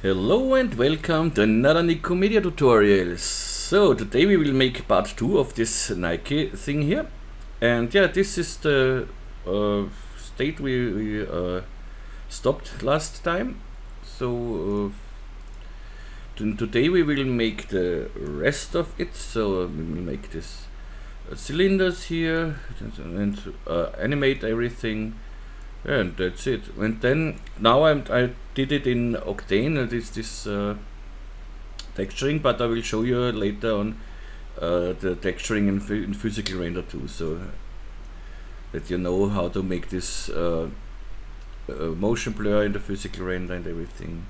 Hello and welcome to another Nikomedia tutorial. So today we will make part 2 of this Nike thing here. And yeah, this is the state we stopped last time. So today we will make the rest of it. So we will make this cylinders here and animate everything. And that's it. And then now I did it in Octane, this texturing, but I will show you later on the texturing in physical render too, so that you know how to make this motion blur in the physical render and everything.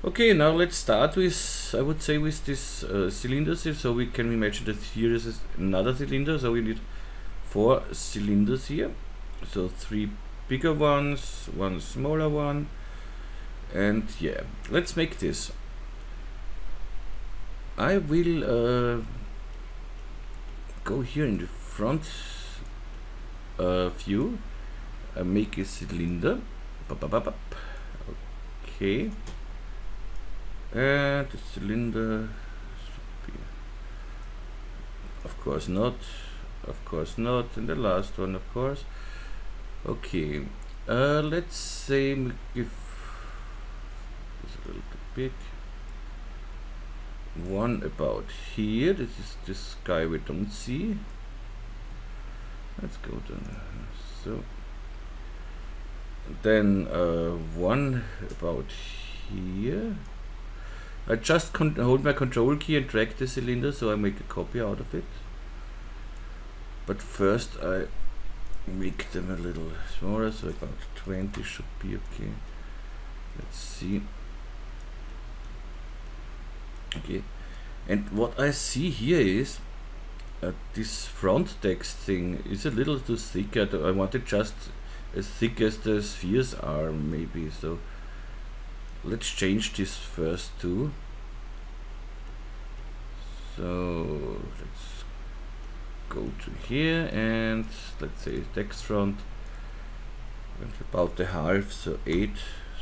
Okay, now let's start with, I would say, with this cylinders here. So we can imagine that here is another cylinder, so we need 4 cylinders here. So 3 bigger ones, 1 smaller one, and yeah, let's make this. I will go here in the front view, make a cylinder. Okay, and the cylinder should be, of course not, and the last one, of course. Okay, let's say if it's a little too big, one about here. This is this guy we don't see. Let's go down. So then one about here. I just hold my control key and drag the cylinder, so I make a copy out of it. But first I make them a little smaller, so about 20 should be okay. Let's see. Okay, and what I see here is this front text thing is a little too thick. I want it just as thick as the spheres are, maybe. So let's change this first too. So let's go to here and let's say text front and about the half, so 8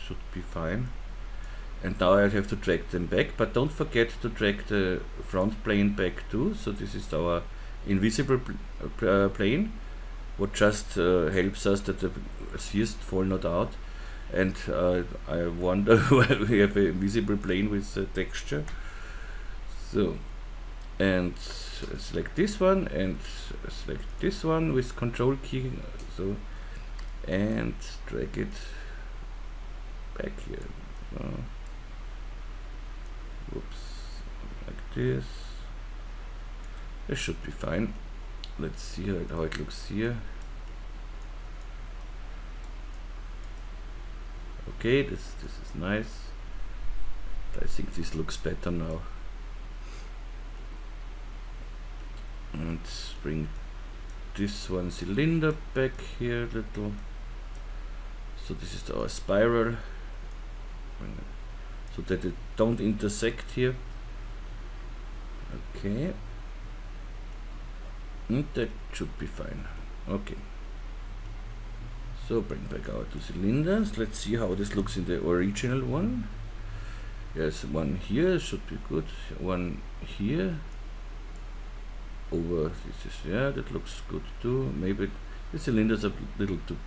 should be fine. And now I have to drag them back, but don't forget to drag the front plane back too. So this is our invisible plane, what just helps us that the spheres fall not out. And I wonder why we have a invisible plane with the texture. So, and select this one and select this one with control key, so, and drag it back here. Whoops, like this. This should be fine. Let's see how it looks here. Okay, this is nice. I think this looks better now. And bring this one cylinder back here a little. So this is our spiral, so that it don't intersect here. Okay, and that should be fine. Okay, so bring back our 2 cylinders. Let's see how this looks in the original one. Yes, one here should be good, one here. Over this is, yeah, that looks good too. Maybe the cylinders are a little too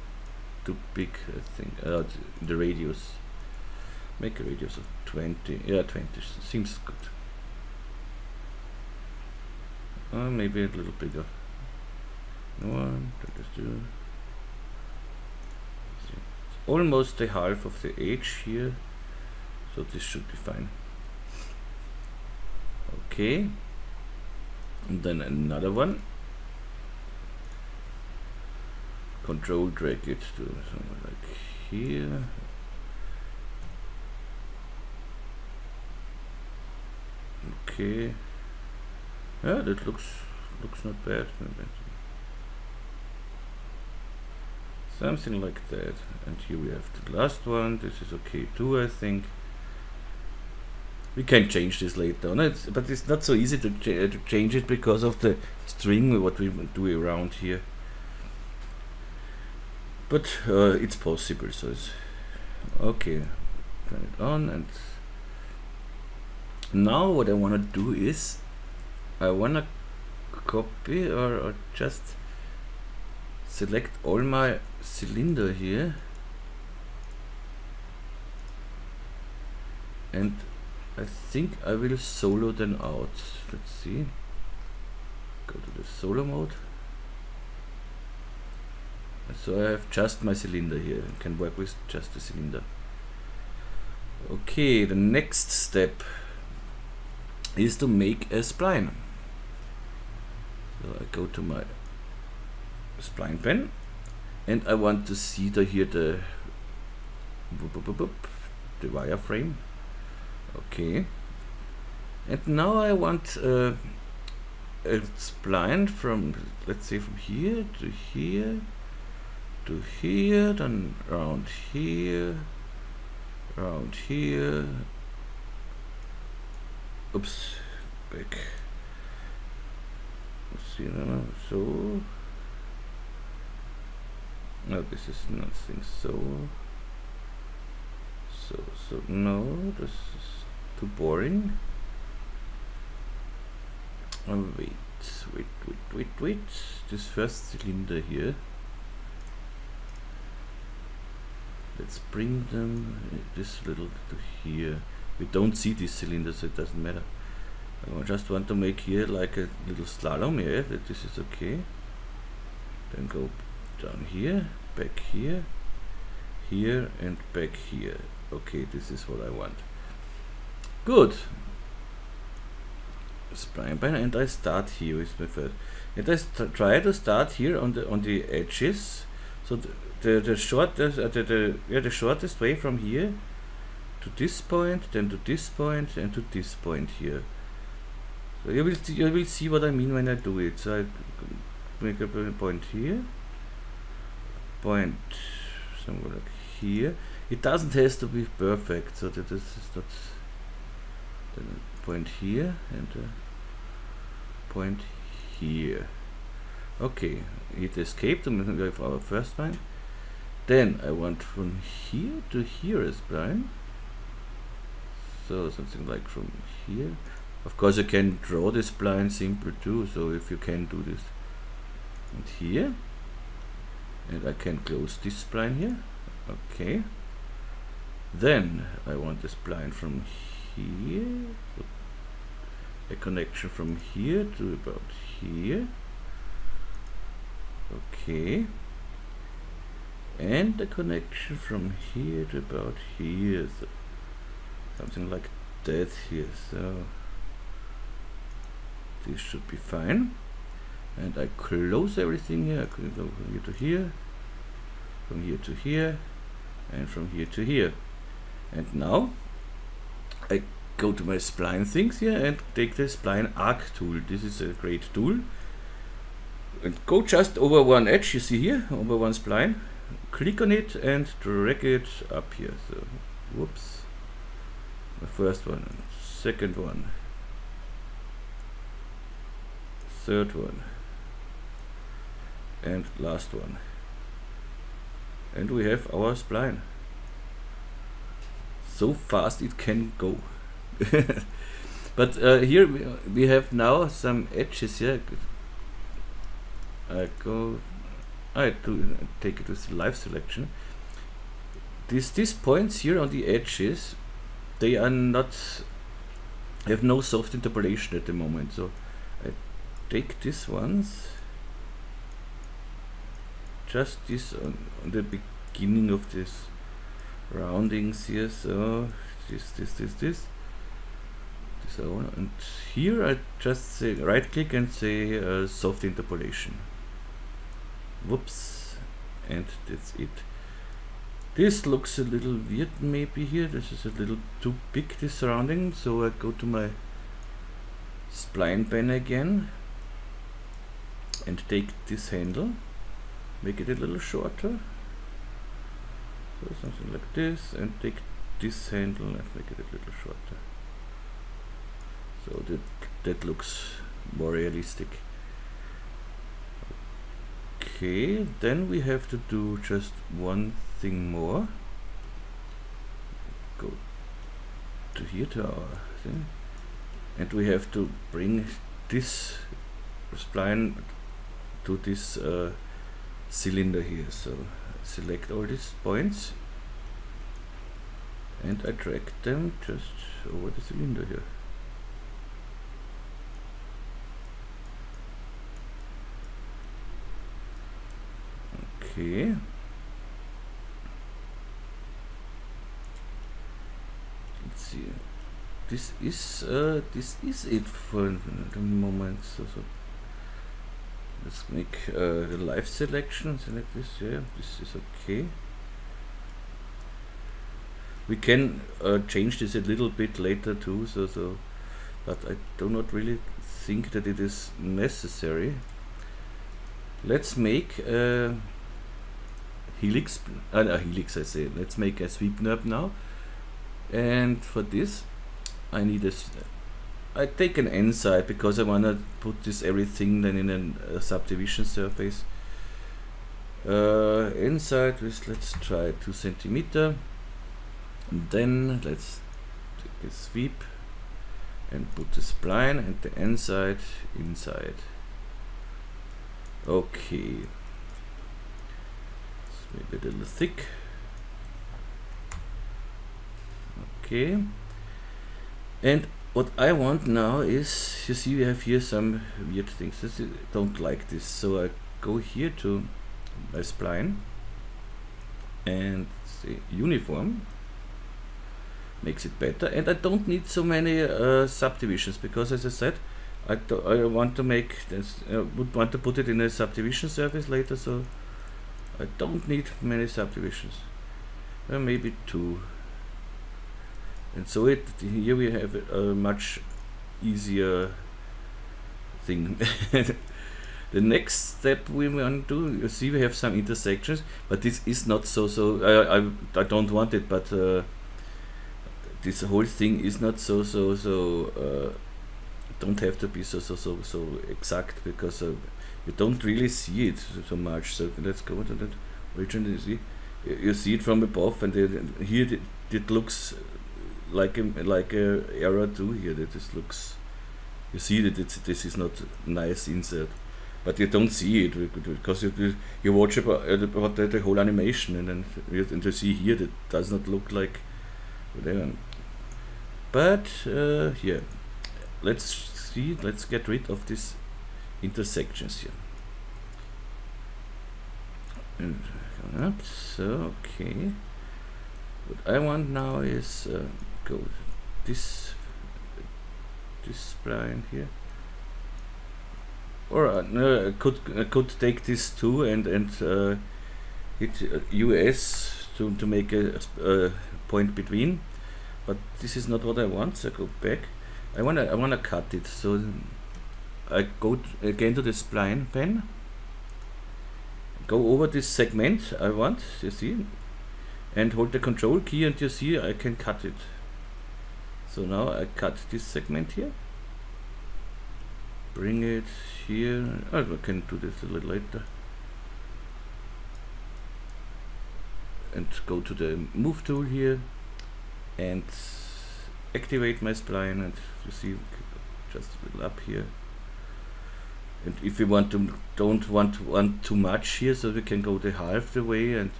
big, I think. The radius, make a radius of 20. Yeah, 20 seems good. Maybe a little bigger. 1, 2. Almost the half of the edge here, so this should be fine. Okay. And then another one. Control drag it to somewhere like here. Okay. Yeah, that looks not bad. Something like that. And here we have the last one. This is okay too, I think. We can change this later on, but it's not so easy to change it because of the string, what we do around here. But it's possible, so it's okay. turn it on, and now what I want to do is I want to copy or just select all my cylinder here, and I think I will solo them out. Let's see, go to the solo mode. So I have just my cylinder here, I can work with just the cylinder. Okay, the next step is to make a spline. So I go to my spline pen, and I want to see here the wireframe. Okay, and now I want a spline from, let's say, from here to here to here, then around here, oops, back. Let's see now. So no, this is nothing. So no, this is too boring. Oh, wait. This first cylinder here. Let's bring them this little to here. We don't see these cylinders, so it doesn't matter. I just want to make here like a little slalom. Yeah, that this is okay. Then go down here, back here, here, and back here. Okay, this is what I want. Good. Spline pen, and I start here with my first. And I try to start here on the edges. So the shortest way from here to this point, then to this point, and to this point here. So you will see what I mean when I do it. So I make a point here, point somewhere like here. It doesn't have to be perfect, so that this is not the point here and point here. Okay, hit escape to go for our first line. Then I want from here to here a spline. So something like from here. Of course, I can draw this spline simple too. So if you can do this, and here, and I can close this spline here. Okay. Then I want the spline from here. So a connection from here to about here. Okay, and the connection from here to about here, so something like that here. So this should be fine, and I close everything here. I could go from here to here, from here to here, and from here to here. And now I go to my spline things here and take the spline arc tool. This is a great tool. And go just over one edge, you see here, over one spline, click on it and drag it up here. So, whoops, the first one, second one, third one, and last one. And we have our spline. So fast it can go. But here we have now some edges here. I take it with the live selection. These points here on the edges, they are not, have no soft interpolation at the moment. So I take these ones, just this on the beginning of this roundings here. So this. And here I just say right click and say soft interpolation. Whoops, and that's it. This looks a little weird maybe here. This is a little too big, this surrounding. So I go to my spline pen again and take this handle, make it a little shorter. So something like this, and take this handle and make it a little shorter. So that looks more realistic. Okay, then we have to do just one thing more. go to here to our thing, and we have to bring this spline to this cylinder here. So select all these points and I drag them just over the cylinder here. Okay. Let's see. This is it for the moment. So let's make the live selection. Select this. Yeah, this is okay. We can change this a little bit later too. But I do not really think that it is necessary. Let's make Helix. Helix, I say. Let's make a sweep knob now. And for this, I need I take an N side because I wanna put this everything then in a subdivision surface. N side with, let's try 2 centimeter. And then let's take a sweep and put the spline and the N side inside. Okay. It's maybe a little thick. Okay. And what I want now is, you see we have here some weird things. I don't like this, so I go here to my spline and say uniform, makes it better, and I don't need so many subdivisions because, as I said, I want to make this, would want to put it in a subdivision surface later, so I don't need many subdivisions, maybe 2. And so here we have a much easier thing. The next step we want to do, you see we have some intersections, but this is not I don't want it, but this whole thing is not don't have to be so exact, because you don't really see it so much. So let's go to that origin. You see it from above, and here it looks like a error too here. That this looks, you see that this is not nice insert, but you don't see it because you watch about the whole animation, and then you see here that does not look like whatever. But here, let's get rid of these intersections here. And up, so okay. What I want now is go this spline here, or no, I could take this too and hit US to make a point between, but this is not what I want. So I go back. I wanna cut it. So I go again to the spline pen. Go over this segment I want. You see. And hold the control key, and you see I can cut it. So now I cut this segment here, bring it here. I can do this a little later, and go to the move tool here and activate my spline, and you see just a little up here. And if we don't want too much here, so we can go half the way and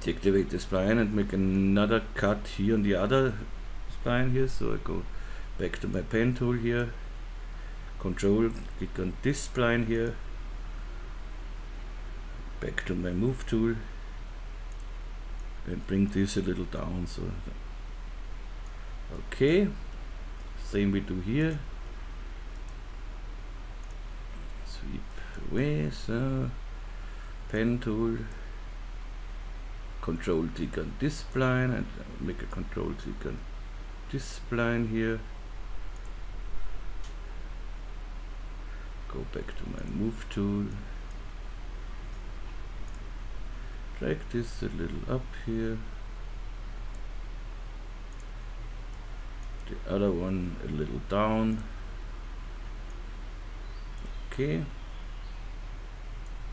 deactivate the spline and make another cut here on the other spline here. So I go back to my pen tool here, control, click on this spline here, back to my move tool, and bring this a little down. So okay, same we do here, sweep away. So pen tool, control click on this spline and make a control click on this spline here. Go back to my move tool, drag this a little up here, the other one a little down. Okay,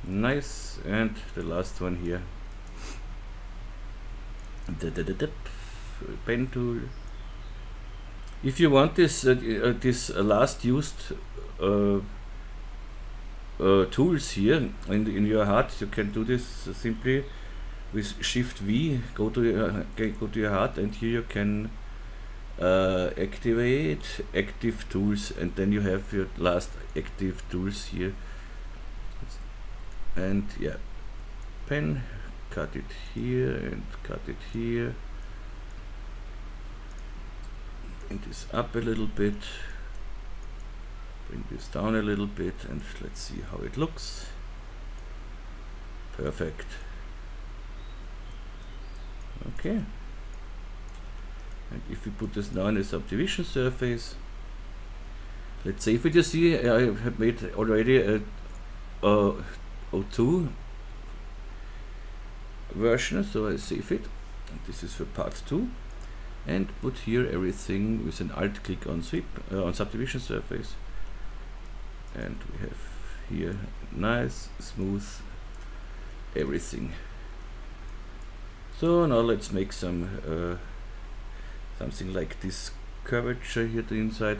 nice. And the last one here. pen tool. If you want this this last used tools here in your HUD, you can do this simply with Shift V. Go to your HUD, and here you can activate active tools, and then you have your last active tools here. And yeah, pen, cut it here and cut it here. Bring this up a little bit, bring this down a little bit, and let's see how it looks. Perfect. Okay. And if we put this now in a subdivision surface, let's save it. You see, I have made already a O2 version, so I save it. And this is for part 2, and put here everything with an alt click on sweep on subdivision surface, and we have here nice smooth everything. So now let's make some something like this curvature here to the inside.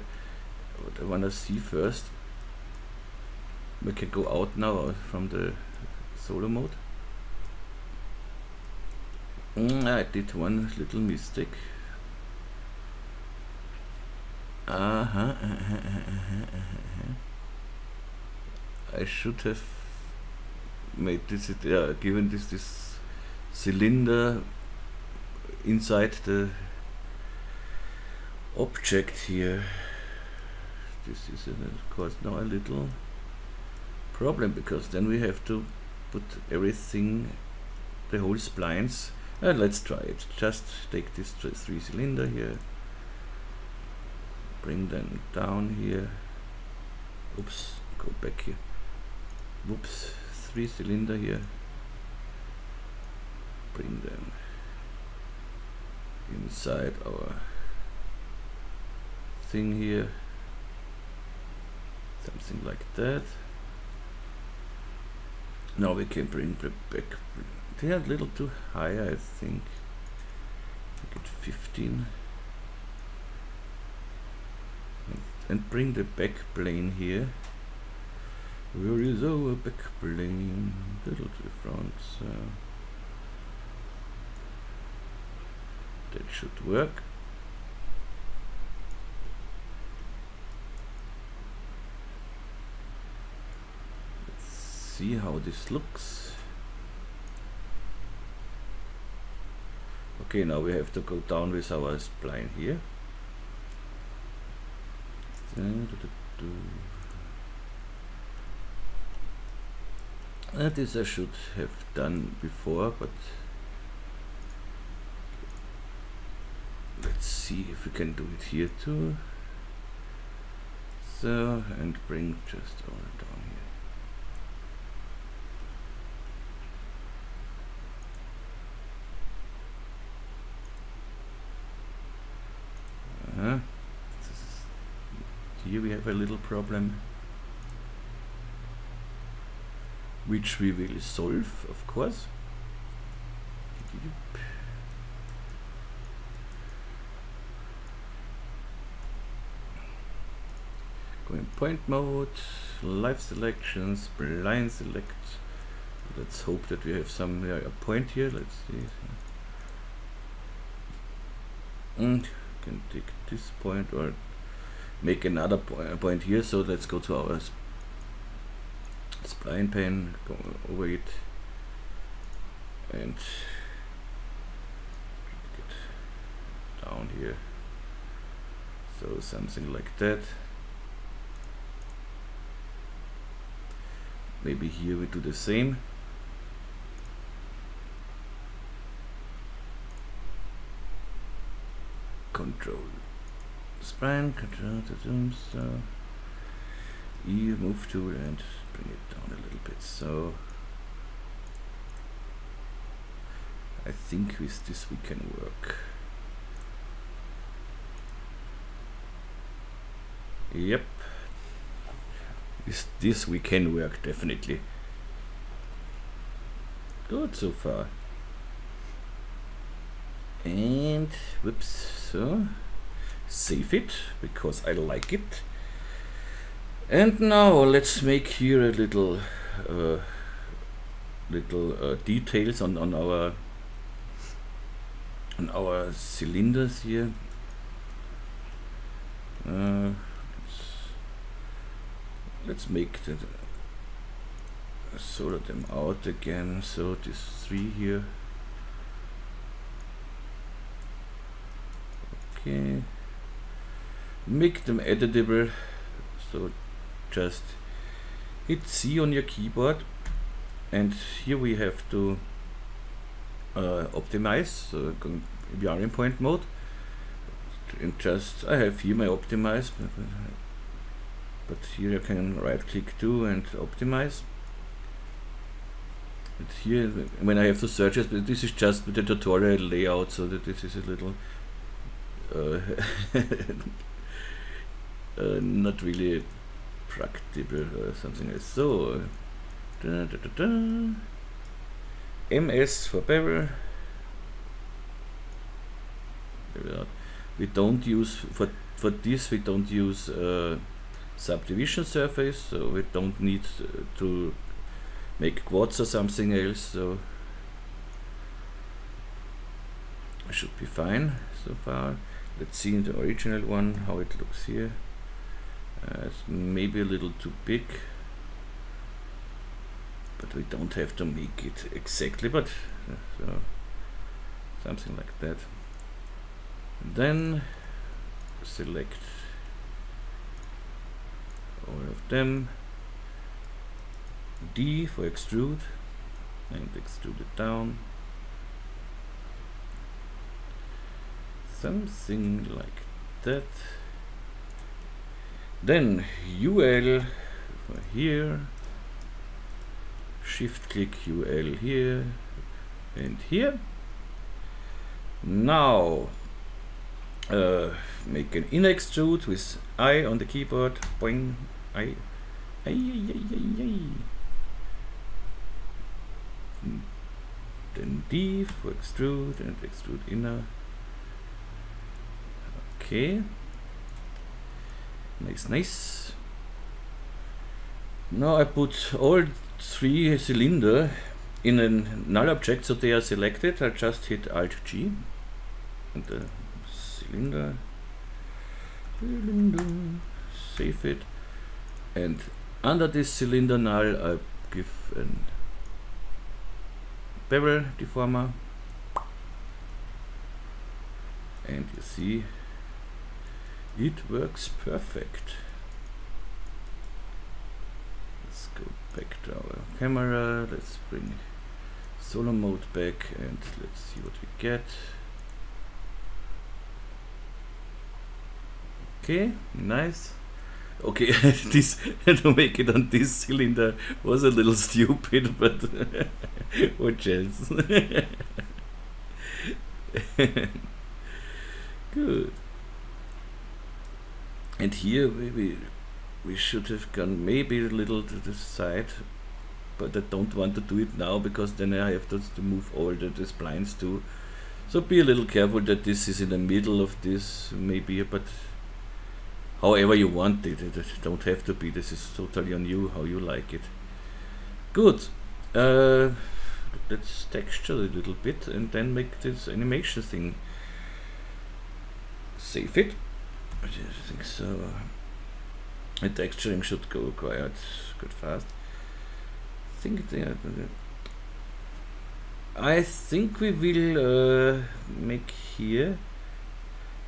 What I want to see first, we can go out now from the solo mode. I did one little mistake. I should have made this, given this cylinder inside the object here. This is of course now a little problem, because then we have to put everything, the whole splines. Let's try it. Just take this 3 cylinder here, bring them down here. Oops, go back here. Whoops, 3 cylinder here. Bring them inside our thing here. Something like that. Now we can bring the back. They are a little too high, I think. Make it 15. And bring the back plane here. Where is our back plane? Little different. So that should work. Let's see how this looks. Okay, now we have to go down with our spline here. This I should have done before, but let's see if we can do it here too. So, and bring just all down here. Here we have a little problem, which we will solve, of course. Go in point mode, live selections, spline select. Let's hope that we have some a point here. Let's see. And we can take this point or make another point here. So let's go to our spline pane, go over it, and get down here. So something like that. Maybe here we do the same. Control spline, control the zoom, so E move tool and bring it down a little bit. So I think with this we can work. Yep. With this we can work, definitely. Good so far. and whoops, so save it because I like it. And now let's make here a little details on our cylinders here. Let's make that, sort them out again. So this 3 here. Okay. Make them editable. So just hit C on your keyboard, and here we have to optimize. So going varying point mode, and just I have here my optimize, but here I can right click too and optimize. And here when I have to search it, but this is just the tutorial layout, so that this is a little not really practical or something else. So MS for bevel. We don't use for this, we don't use subdivision surface, so we don't need to make quads or something else, so should be fine so far. Let's see in the original one how it looks here. It's maybe a little too big, but we don't have to make it exactly, but so something like that. And then select all of them, D for extrude, and extrude it down, something like that. Then UL for here, shift click UL here and here. Now make an inner extrude with I on the keyboard, boing, I. Then D for extrude and extrude inner. Okay, nice. Now I put all 3 cylinders in a null object, so they are selected. I just hit Alt G and the cylinder, save it, and under this cylinder null I give a bevel deformer, and you see it works perfect. Let's go back to our camera, let's bring solo mode back, and let's see what we get. Okay, nice. Okay, this to make it on this cylinder was a little stupid, but what chance? Good. And here we should have gone maybe a little to the side, but I don't want to do it now because then I have to move all the splines too. So be a little careful that this is in the middle of this, maybe, but however you want it, it don't have to be. This is totally on you, how you like it. Good. Let's texture a little bit and then make this animation thing. Save it. I think so. The texturing should go quite fast. I think we will make here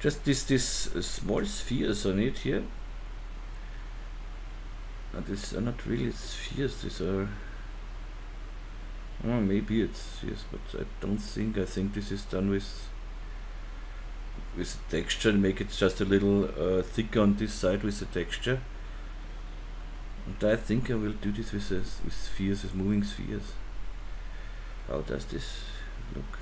just this small spheres on it here. These are not really spheres. These are maybe it's spheres, but I don't think. I think this is done with texture. Make it just a little thicker on this side with the texture. And I think I will do this with spheres, with moving spheres. How does this look?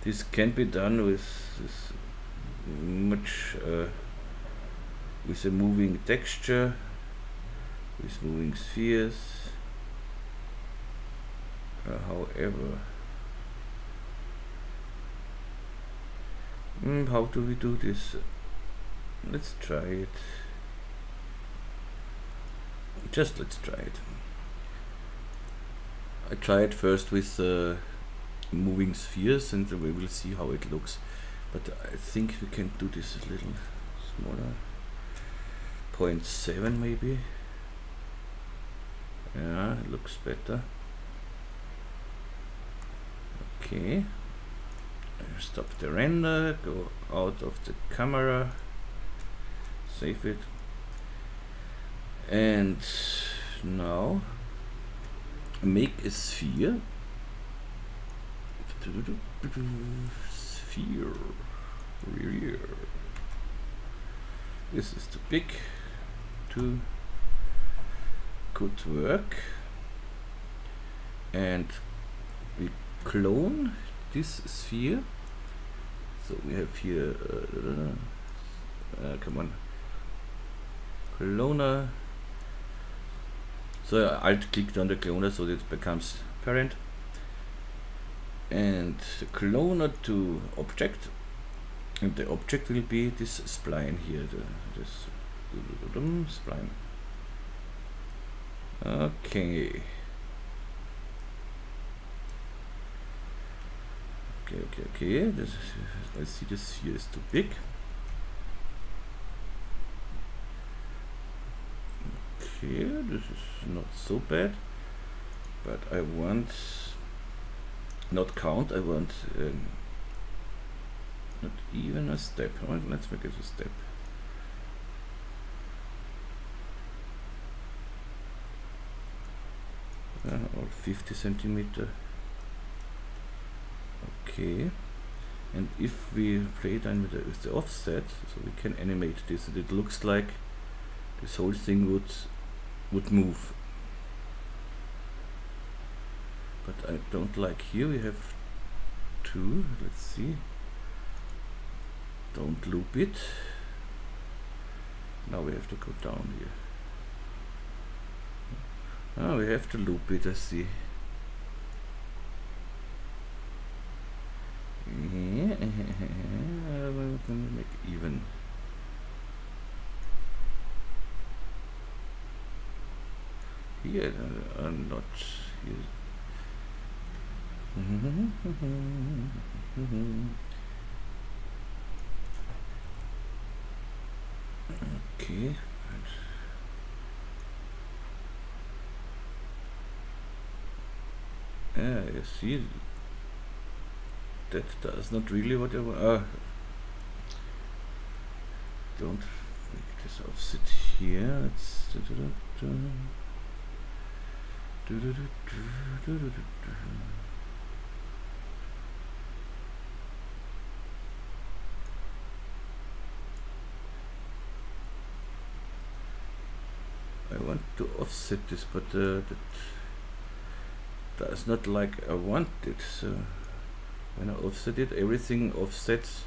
This can be done with much with a moving texture, with moving spheres. However, how do we do this? Let's try it. Just let's try it. I try it first with moving spheres and we will see how it looks. But I think we can do this a little smaller. 0.7 maybe. Yeah, it looks better. Okay. Stop the render, go out of the camera, save it. And now make a sphere. Sphere. This is too big to good work. And we clone this sphere. So we have here, come on, cloner. So I alt clicked on the cloner so that it becomes parent. And the cloner to object, and the object will be this spline here, this spline. Okay. Okay. This is, I see this here is too big. Okay, this is not so bad, but I want not count. I want not even a step. Let's make it a step. Or 50 centimeter. Okay, and if we play then with the offset, so we can animate this, and it looks like this whole thing would move. But I don't like here. We have two. Let's see. Don't loop it. Now we have to go down here. Oh, we have to loop it. I see. Yeah, we're gonna make even. Here, not here. Okay. Yeah, you see. That does not really what I want. Don't make this offset here. Let's I want to offset this, but that does not like I want it. So when I offset it, everything offsets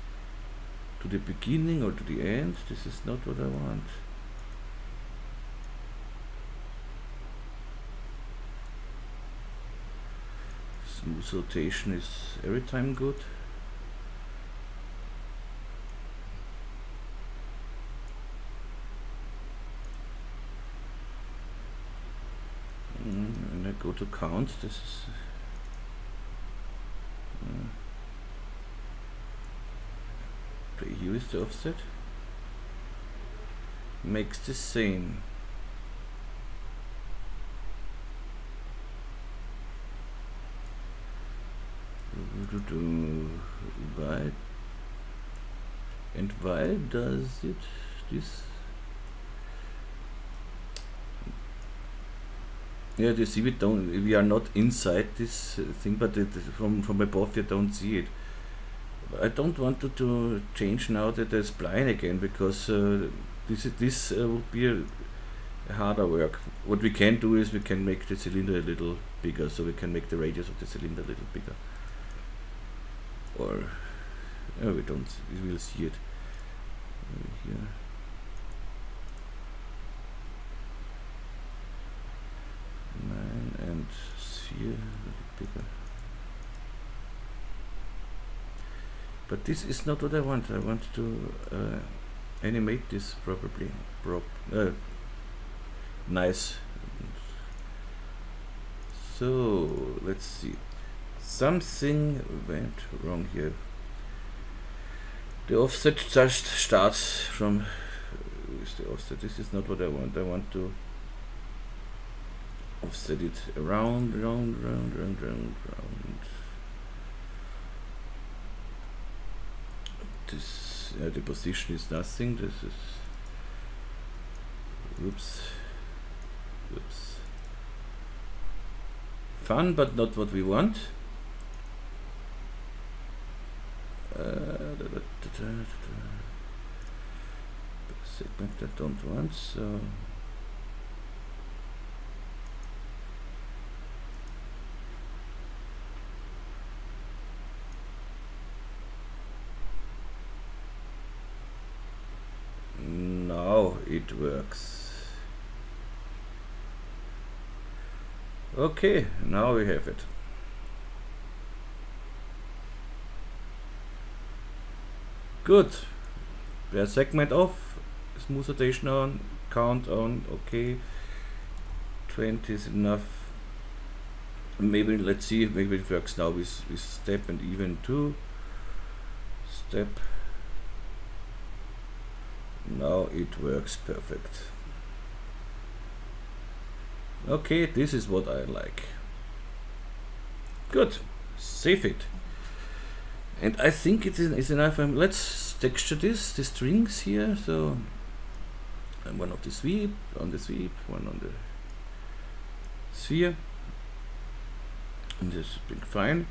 to the beginning or to the end. This is not what I want. Smooth rotation is every time good. And I go to count. This is play here with the offset. Makes the same. Why? And why does it this? Yeah, you see, we are not inside this thing, but from above you don't see it. I don't want to change now the spline again, because this would be a harder work. What we can do is we can make the cylinder a little bigger, so we can make the radius of the cylinder a little bigger. Or we don't. We will see it here. here a little bigger. But this is not what I want. I want to animate this probably. Nice. So let's see. Something went wrong here. The offset just starts from. Is the offset? This is not what I want. I want to offset it around. This the position is nothing. This is whoops. Fun, but not what we want. Segment I don't want, so now it works. Okay, now we have it. Good. Bear segment off, smooth rotation on, count on, okay. 20 is enough. Maybe let's see, maybe it works now with step and even 2. Step. Now it works perfect. Okay, this is what I like. Good. Save it. And I think it is enough. Let's texture the strings here. So one of the sweep, on the sweep, one on the sphere. And this is being fine.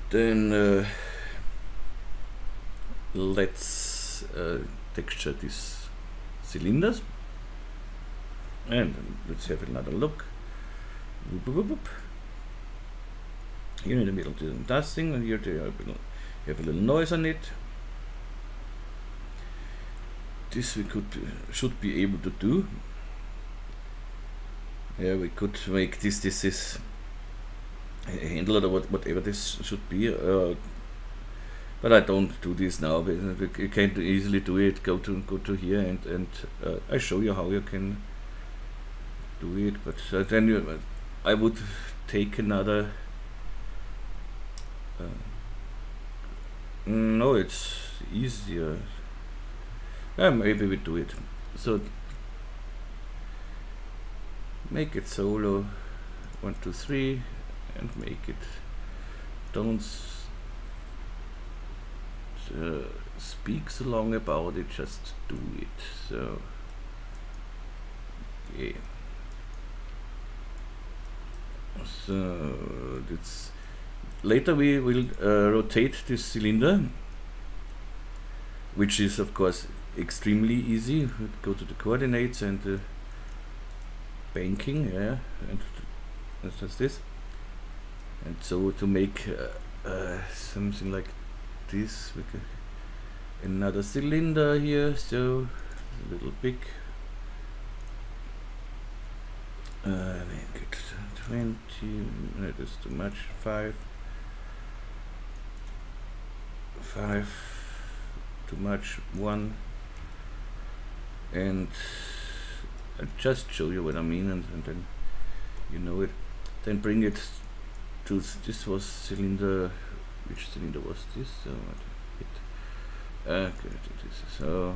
Then let's texture these cylinders. And let's have another look. Whoop, whoop, whoop. Here in the middle doing nothing, and here they have a little noise on it. This we should be able to do. Yeah, we could make this is a handle or whatever this should be. But I don't do this now. You can't easily do it. Go to here and I show you how you can do it. But then I would take another. No, it's easier. Maybe we do it. So make it solo 1, 2, 3, and make it. Don't speak so long about it. Just do it. So yeah. So it's. Later we will rotate this cylinder, which is of course extremely easy. We'll go to the coordinates and the banking, yeah, and that's just this. And so to make something like this, we can another cylinder here, so a little big. Make it 20. That is too much. 5 too much. 1, and I'll just show you what I mean, and then you know it. Then bring it to this was cylinder. Which cylinder was this? So okay, so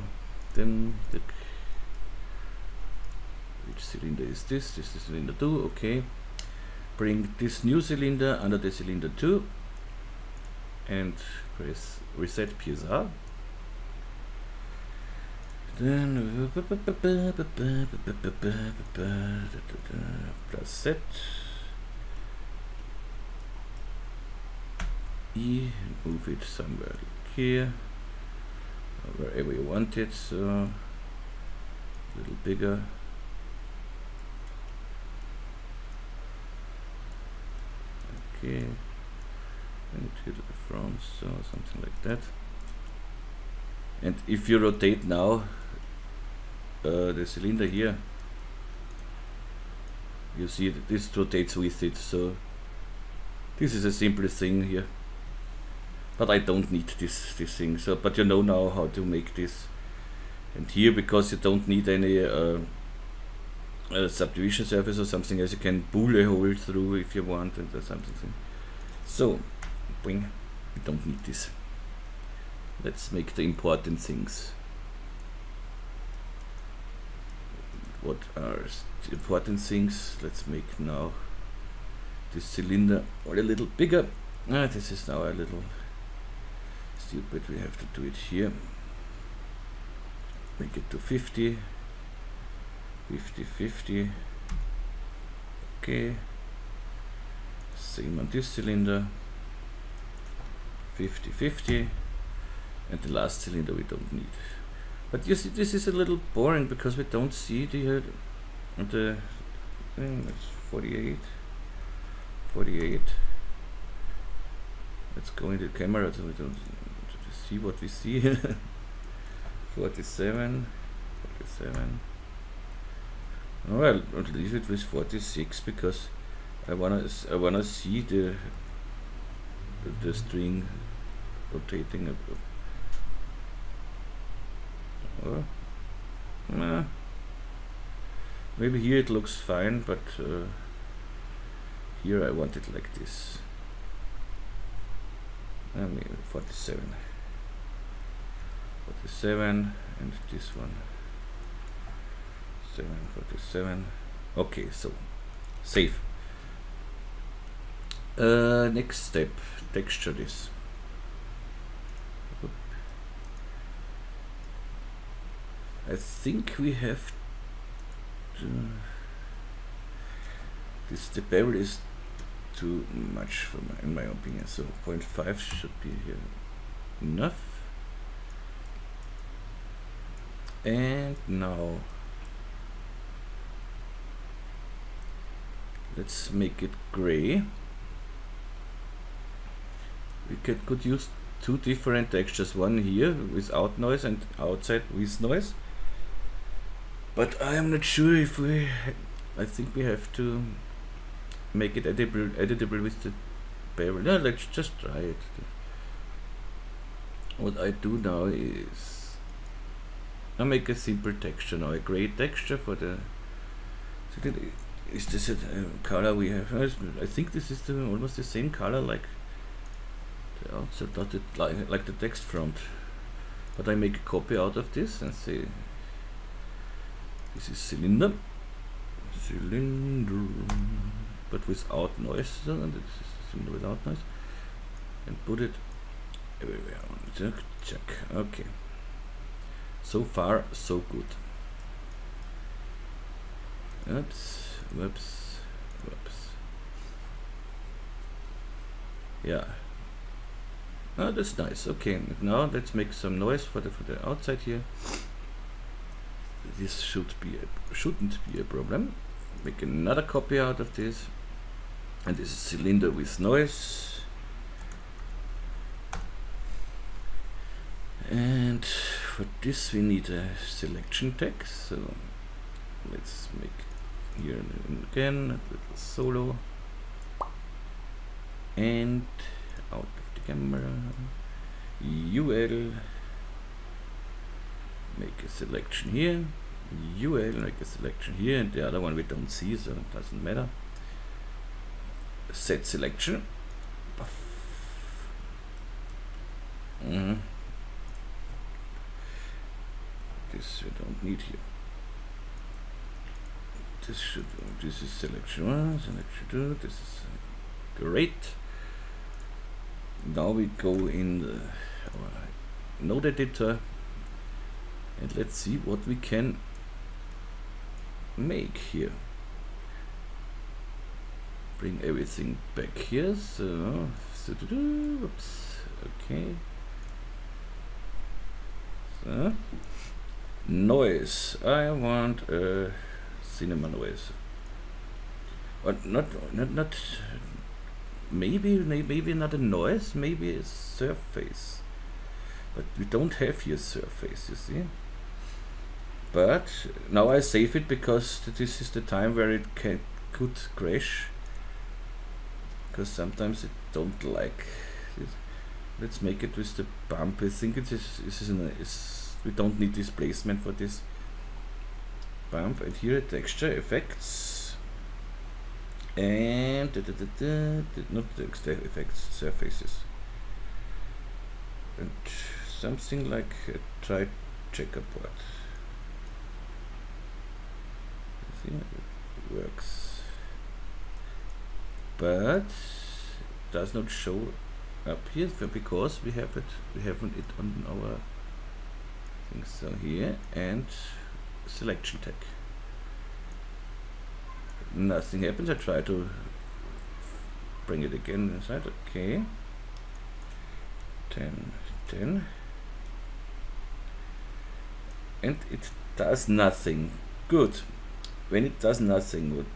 then which cylinder is this? This is cylinder 2. Okay, bring this new cylinder under the cylinder 2 and press reset PSR. Then plus set E, move it somewhere here, wherever you want it, so a little bigger. Okay, bring it here to the front, so something like that. And if you rotate now the cylinder here, You see that this rotates with it, so this is a simple thing here. But I don't need this thing. So, but you know now how to make this. And here, because you don't need any subdivision surface or something else, you can pull a hole through if you want, and something. So, bing, we don't need this. Let's make the important things. What are the important things? Let's make now this cylinder a little bigger. This is now a little stupid. We have to do it here. Make it to 50, 50, 50. Okay. Same on this cylinder. 50, 50. And the last cylinder we don't need. But you see, this is a little boring because we don't see the thing. That's 48. 48. Let's go into the camera so we don't see what we see. 47. 47. Well, I'll leave it with 46 because I wanna see the string rotating up. Maybe here it looks fine, but here I want it like this. I mean 47. 47 and this one 747. Okay, so save. Next step, texture this. I think we have to. The bevel is too much for in my opinion. So 0.5 should be here enough. And now let's make it gray. We could use two different textures, one here without noise and outside with noise. But I am not sure if I think we have to make it editable with the bevel. No, let's just try it. What I do now is I make a simple texture now, a gray texture for the. Is this a color we have? I think this is almost the same color like the outside, not it like the text front. But I make a copy out of this and say. This is cylinder, but without noise. So this is cylinder without noise, and put it everywhere. Check. Okay. So far, so good. Oops, whoops, whoops. Yeah. Oh, that's nice. Okay. Now let's make some noise for the outside here. This shouldn't be a problem. Make another copy out of this, and this is cylinder with noise. And for this we need a selection text. So let's make here again a little solo, and out of the camera, UL. Make a selection here, UL, make a selection here, and the other one we don't see, so it doesn't matter. Set selection. This we don't need here. This is selection 1, selection 2, this is great. Now we go in the node editor. And let's see what we can make here. Bring everything back here. So, oops, okay. So, noise. I want a cinema noise. Or not. Maybe not a noise. Maybe a surface. But we don't have here surface. You see. But now I save it because this is the time where it could crash, because sometimes I don't like this. Let's make it with the bump. I think it is we don't need displacement for this bump. And here texture effects and not the effects, surfaces, and something like a tri checkerboard. See, it works, but does not show up here because we haven't it on our things. So here and selection tag, nothing happens. I try to bring it again inside. Okay, 10, and it does nothing. Good. When it does nothing, what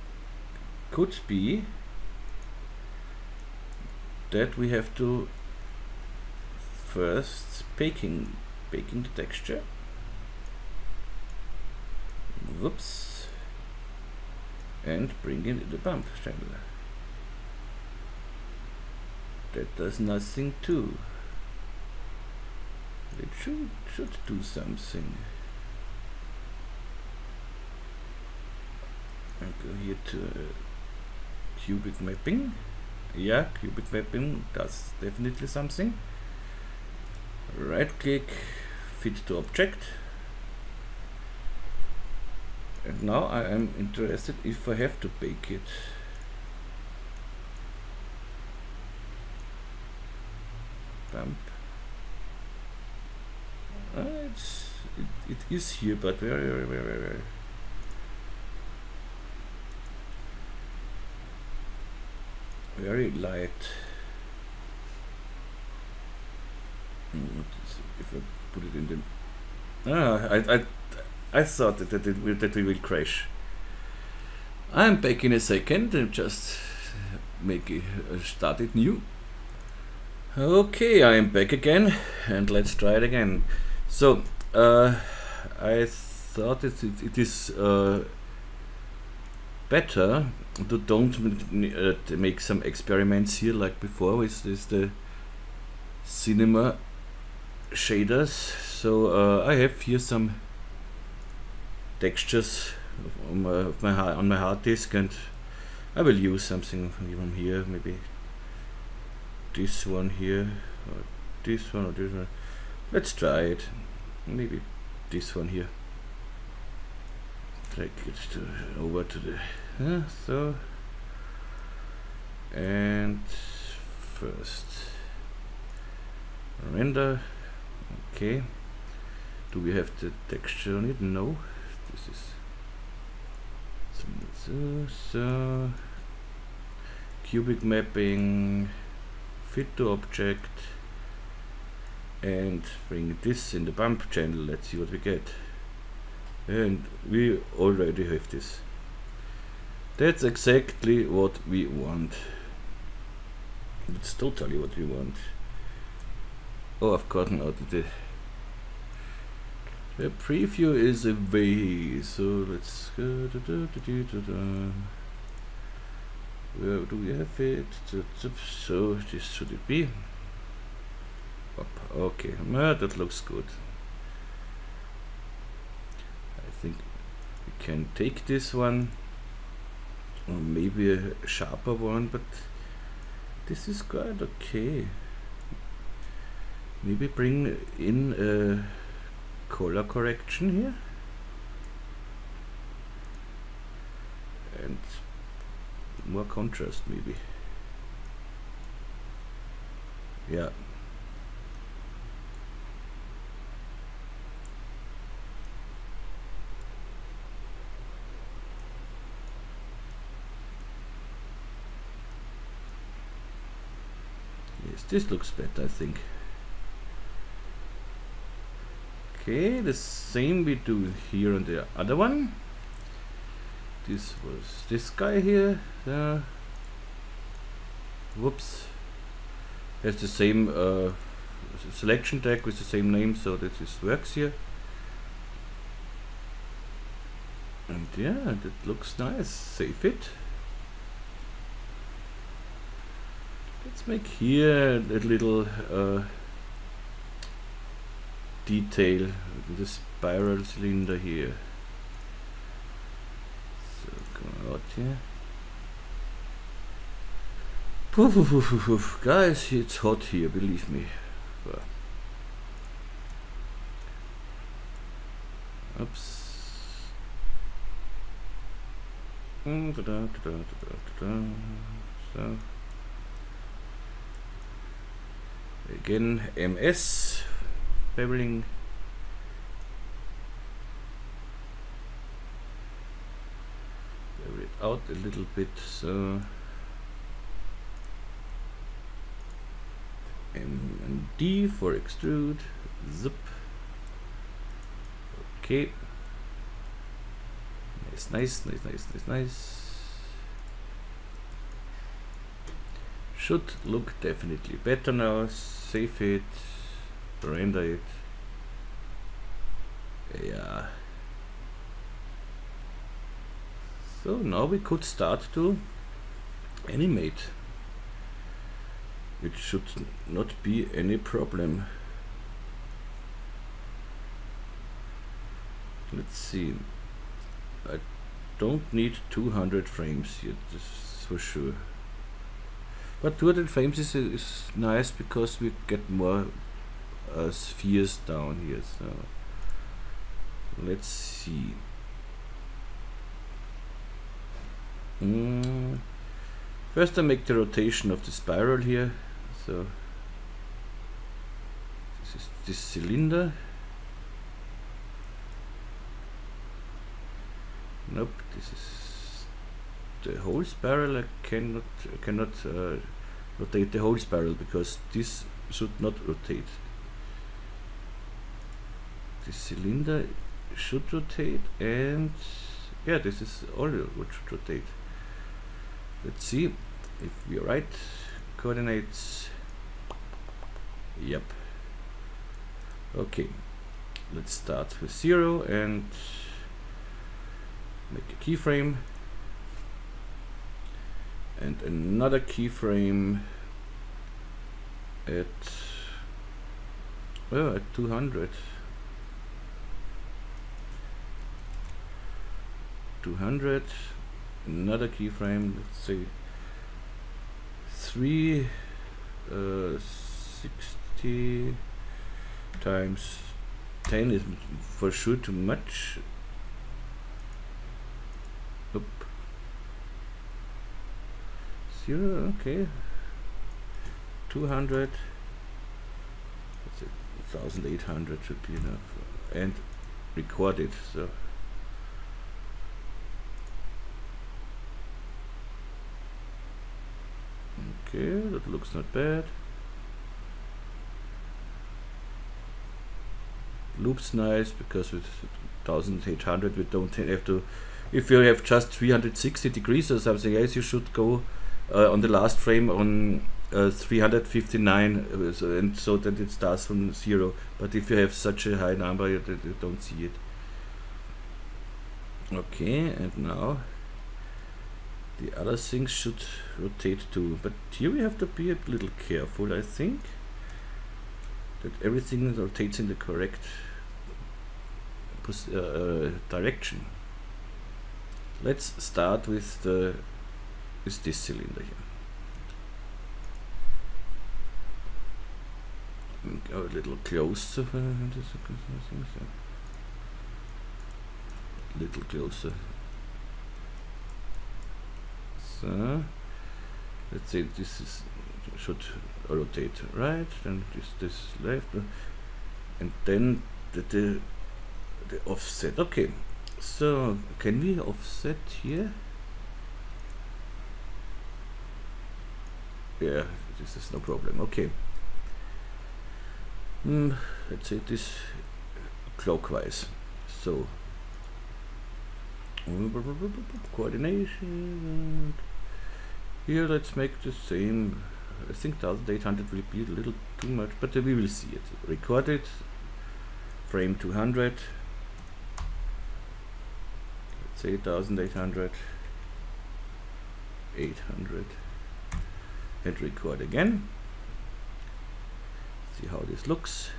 could be that we have to first baking the texture. Whoops. And bring in the bump channel. That does nothing too. It should do something. I go here to cubic mapping. Yeah, cubic mapping does definitely something. Right click, fit to object. And now I am interested if I have to bake it. Bump. It is here, but very very light. If I put it in the I thought that we will crash. I'm back in a second and just start it new. Okay, I am back again and let's try it again. So I thought it is better to don't make some experiments here like before with the cinema shaders. So I have here some textures on my hard disk, and I will use something from here, maybe this one here, or this one, or this one. Let's try it. Maybe this one here. Drag it over to the so, and first render. Okay, do we have the texture on it? No, this is so cubic mapping, fit to object, and bring this in the bump channel. Let's see what we get. And we already have this. That's exactly what we want. It's totally what we want. Oh, I've gotten out of the preview is away. So let's go. Where do we have it? So this should it be? Okay, that looks good. I think we can take this one, or maybe a sharper one, but this is quite okay. Maybe bring in a color correction here and more contrast, maybe. Yeah. Yes, this looks better, I think. Okay, the same we do here on the other one. This was this guy here. Whoops. Has the same selection tag with the same name, so that this works here. And yeah, that looks nice. Save it. Let's make here a little detail with the spiral cylinder here. So come out here. Poof, poof, poof, poof, poof. Guys, it's hot here, believe me. Oops. So again, MS beveling. Bevel it out a little bit. So M and D for extrude. Zip. Okay. Nice. Should look definitely better now. Save it, render it. Yeah. So now we could start to animate, which should not be any problem. Let's see. I don't need 200 frames yet, this is for sure. But 200 frames is nice because we get more spheres down here. So let's see. First I make the rotation of the spiral here. So this is this cylinder. Nope, this is the whole spiral. I cannot rotate the whole spiral because this should not rotate. This cylinder should rotate, and yeah, this is all what should rotate. Let's see if we are right. Coordinates. Yep. Okay, let's start with 0 and make a keyframe and another keyframe at 200. 200, another keyframe, let's say 360 times 10 is for sure too much. Oop. 0, okay. 200. That's it. 1800 should be enough. And record it. So okay, that looks not bad. Loops nice because with 1800 we don't have to. If you have just 360 degrees or something else, you should go on the last frame on 359, and so that it starts from 0. But if you have such a high number, you don't see it. Okay, and now the other things should rotate too. But here we have to be a little careful, I think, that everything rotates in the correct direction. Let's start with this cylinder here. Go a little closer. Little closer. So let's say this should rotate right, then this left, and then the offset. Okay. So can we offset here? Yeah, this is no problem. Okay. Let's say this clockwise. So coordination. Here let's make the same. I think 1800 will be a little too much, but we will see it. Record it. Frame 200. Say 1800, 800, Hit record again. See how this looks.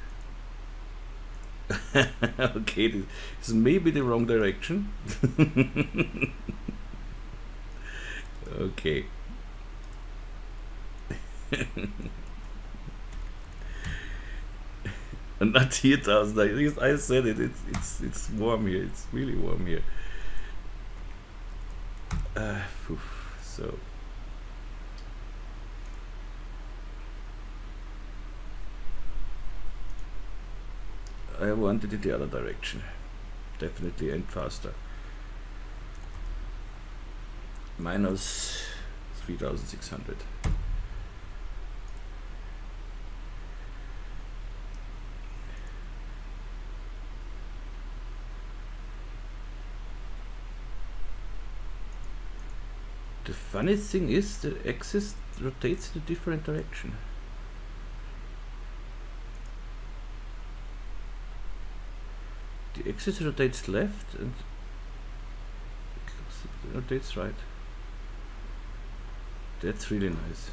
Okay, this is maybe the wrong direction. Okay. And not here, I said it. It's warm here. It's really warm here. So I wanted it the other direction, definitely, and faster. Minus 3600. The funny thing is the axis rotates in a different direction. The axis rotates left and it rotates right. That's really nice.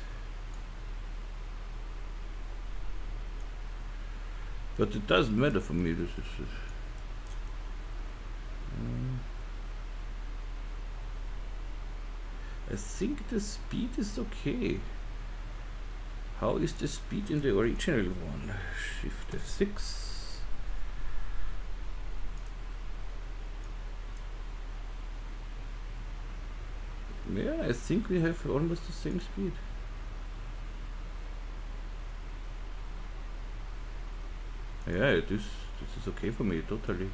But it doesn't matter for me. This is I think the speed is okay. How is the speed in the original one? Shift F6. Yeah, I think we have almost the same speed. Yeah, this is okay for me, totally.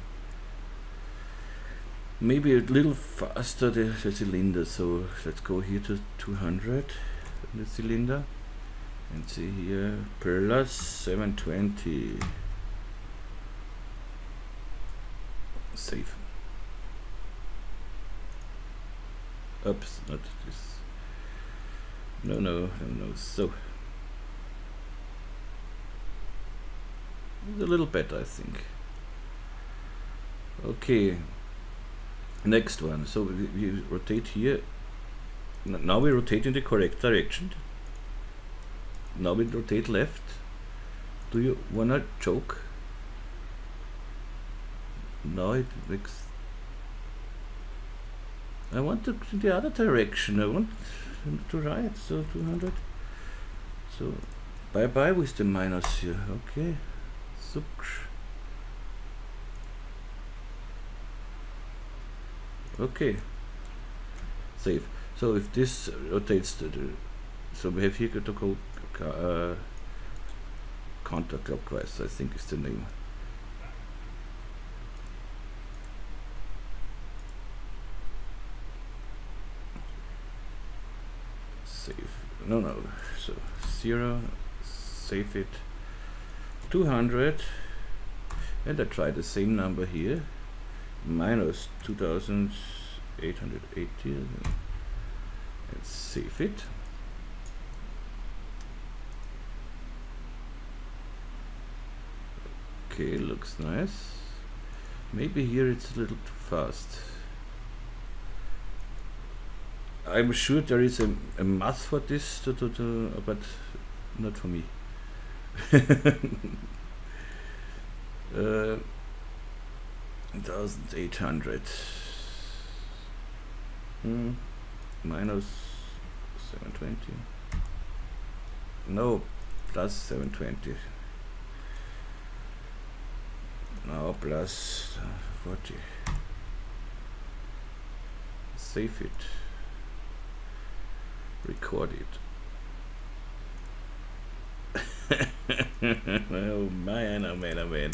Maybe a little faster the cylinder, so let's go here to 200 in the cylinder and see here plus 720. Save. Oops, not this. No. So it's a little better, I think. Okay. Next one. So we rotate here. Now we rotate in the correct direction. Now we rotate left. Do you wanna choke? Now it makes. I want to in the other direction. I want to right. So 200. So bye bye with the minus here. Okay. Suksh. Okay, save. So if this rotates so we have here to go counterclockwise, I think is the name. Save. No. So 0. Save it. 200, and I try the same number here. Minus 2880 and save it. Okay, looks nice. Maybe here it's a little too fast. I'm sure there is a math for this but not for me. 1800 minus 720. No, plus 720. Now plus 40. Save it. Record it. Oh man, oh man, oh man.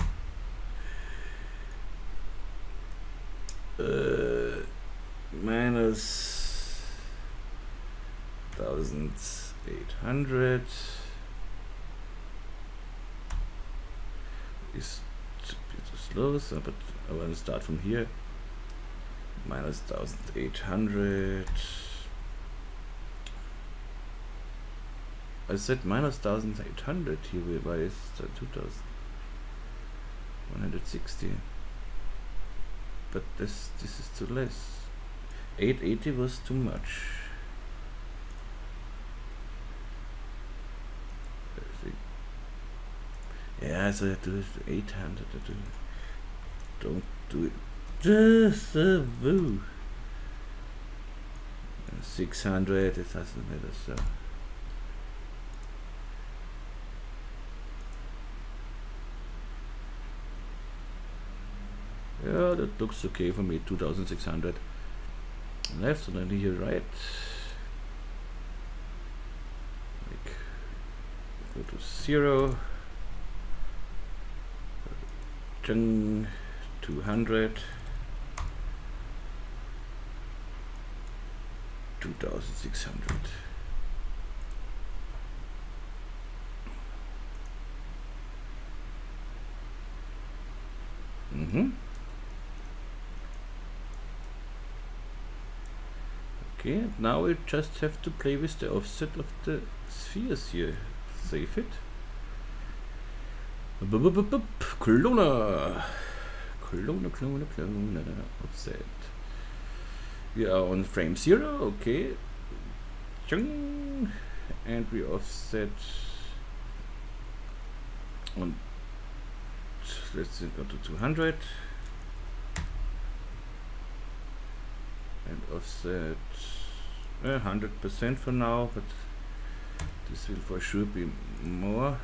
Minus 1800 is a bit too slow, so, but I want to start from here. Minus 1800. I said minus 1800 here. Why is it 2160? But this is too less. 880 was too much. Yeah, so I do it 800. Don't do it. Just a woo. 600. It doesn't matter. So. Yeah, that looks okay for me. 2600 left, and then here right. Like, go to 0. 200. 2600. Okay, now we just have to play with the offset of the spheres here. Save it. Clone. Offset. We are on frame 0, okay. And we offset on, let's go to 200. And offset 100% for now, but this will for sure be more.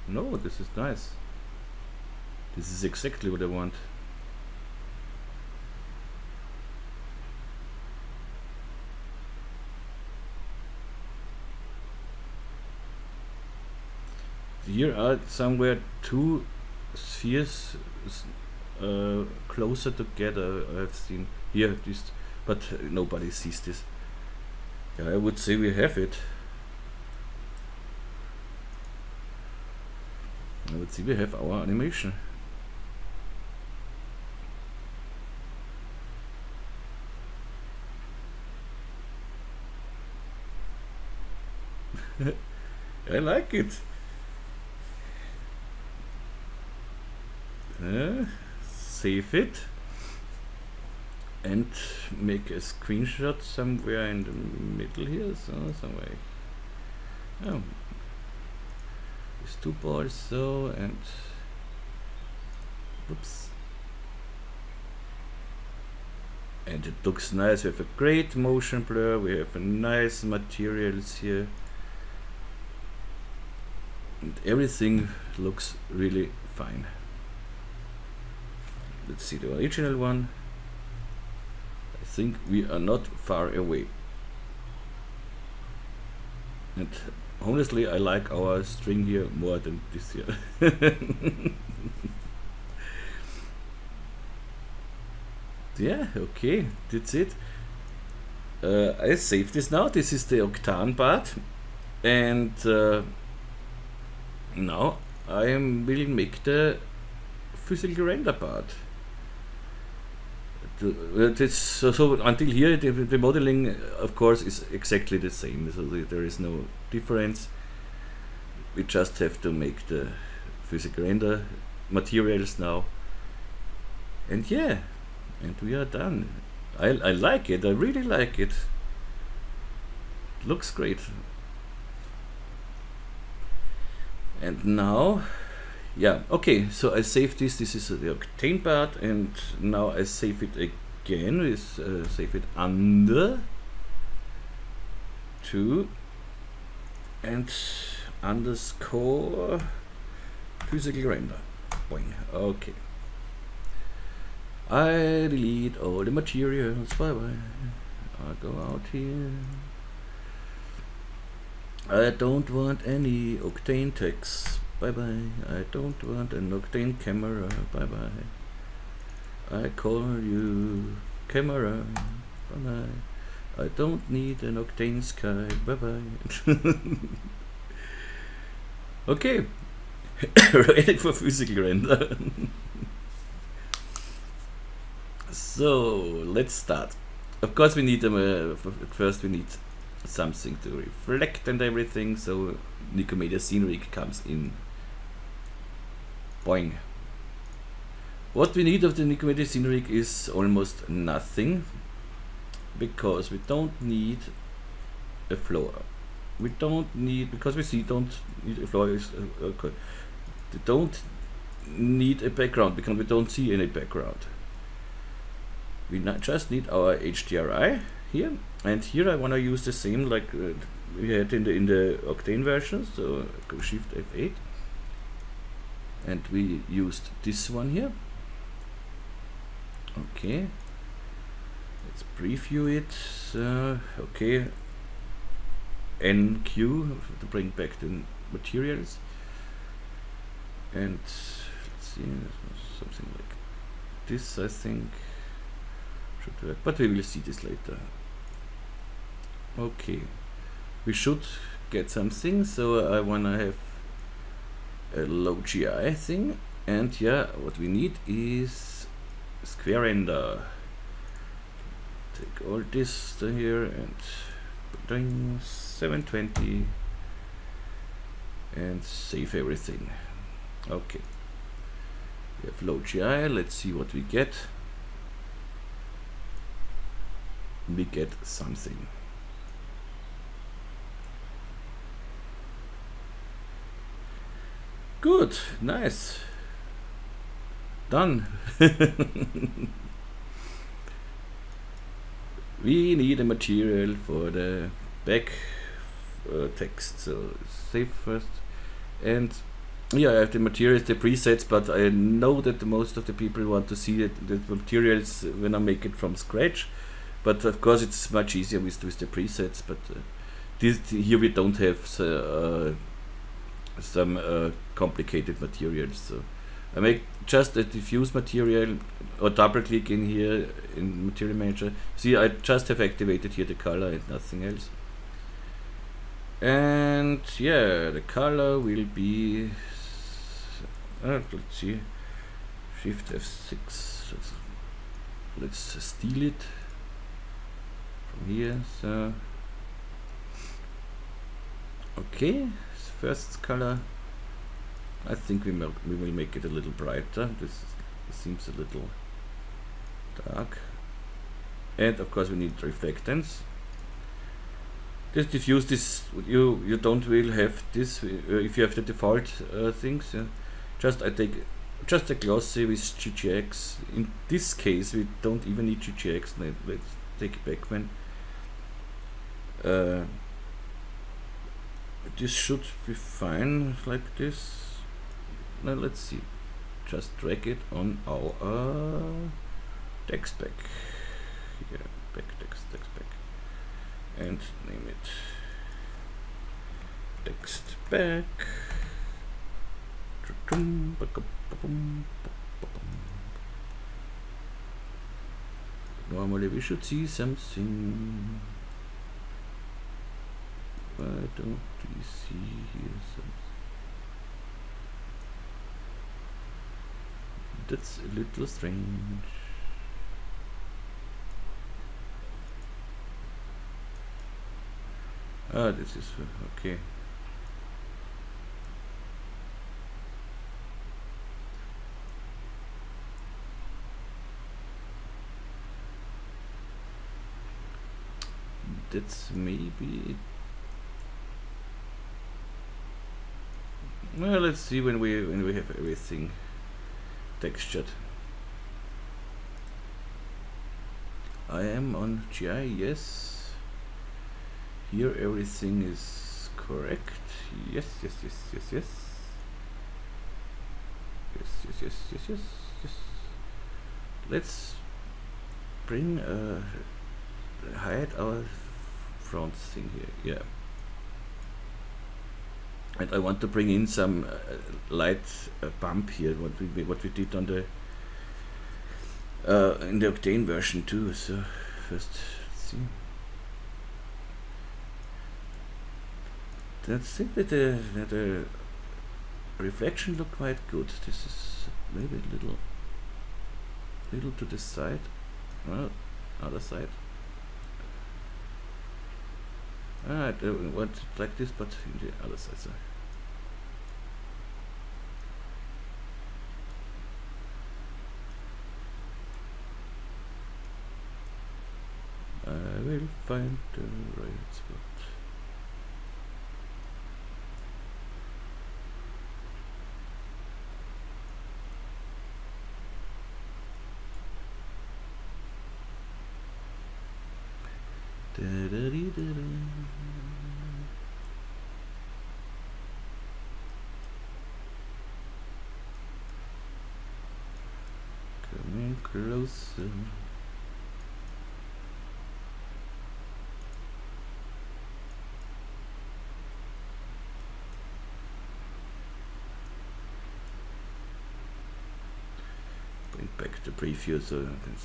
No, this is nice. This is exactly what I want. Here are somewhere two spheres closer together. I've seen here this, but nobody sees this. Yeah, I would say we have it. I would say we have our animation. I like it. Save it and make a screenshot somewhere in the middle here, so somewhere. Oh, these two balls, so, and whoops, and it looks nice. We have a great motion blur, we have a nice materials here, and everything looks really fine. Let's see the original one. I think we are not far away. And honestly, I like our string here more than this here. Yeah, okay, that's it. I save this now. This is the Octane part. And now I will make the physical render part. So until here the modeling of course is exactly the same, so there is no difference. We just have to make the physical render materials now, and yeah, and we are done. I like it, I really like it. It looks great. And now, yeah, okay, so I save this. This is the Octane part, and now I save it again. We save it under 2 and underscore physical render. Boing. Okay. I delete all the materials. Bye bye. I go out here. I don't want any Octane text. Bye bye. I don't want an Octane camera. Bye bye. I call you camera. Bye bye. I don't need an Octane sky. Bye bye. Okay. Ready for physical render. So let's start. Of course, we need first we need something to reflect and everything. So Nikomedias Scene Rig comes in. Boing. What we need of the Nikomedias Scene Rig is almost nothing, because we don't need a floor. we don't need, because we see don't need a floor is okay. They don't need a background because we don't see any background. We just need our HDRI here, and here I want to use the same like we had in the Octane version. So go Shift F8, and we used this one here. Okay, let's preview it. Okay, NQ to bring back the materials, and let's see, something like this I think should work, but we will see this later. Okay, we should get something, so I wanna have a low GI thing, and yeah, what we need is square render. Take all this to here and bring 720 and save everything. Okay, we have low GI. Let's see what we get. We get something. Good, nice, done. We need a material for the back text, so save first. And yeah, I have the materials, the presets, but I know that most of the people want to see the materials when I make it from scratch. But of course it's much easier with the presets, but here we don't have some complicated materials. So I make just a diffuse material, or double click in here in Material Manager. See, I just have activated here the color and nothing else. And yeah, the color will be, let's see, Shift F6. Let's steal it from here. So okay, first color. I think we will make it a little brighter. This seems a little dark. And of course we need reflectance. This diffuse, this you don't really have this if you have the default things. Just I take just a glossy with GGX. In this case we don't even need GGX. Let's take it back when. This should be fine like this. Now let's see. Just drag it on our text back. Here, back text back, and name it text back. Normally we should see something. Why don't we see here something? That's a little strange. Ah, this is okay. That's maybe. Well, let's see when we have everything textured. I am on GI, yes. Here everything is correct. Yes, yes, yes, yes, yes. Yes, yes, yes, yes, yes, yes. Let's bring hide our front thing here. Yeah. And I want to bring in some light bump here. What we did on the in the Octane version too. So first, let's see. I think that the reflection look quite good. This is maybe a little to the side. Well, other side. I don't want it like this, but in the other side. So. I will find the right spot. Coming closer. Bring back the preview so you can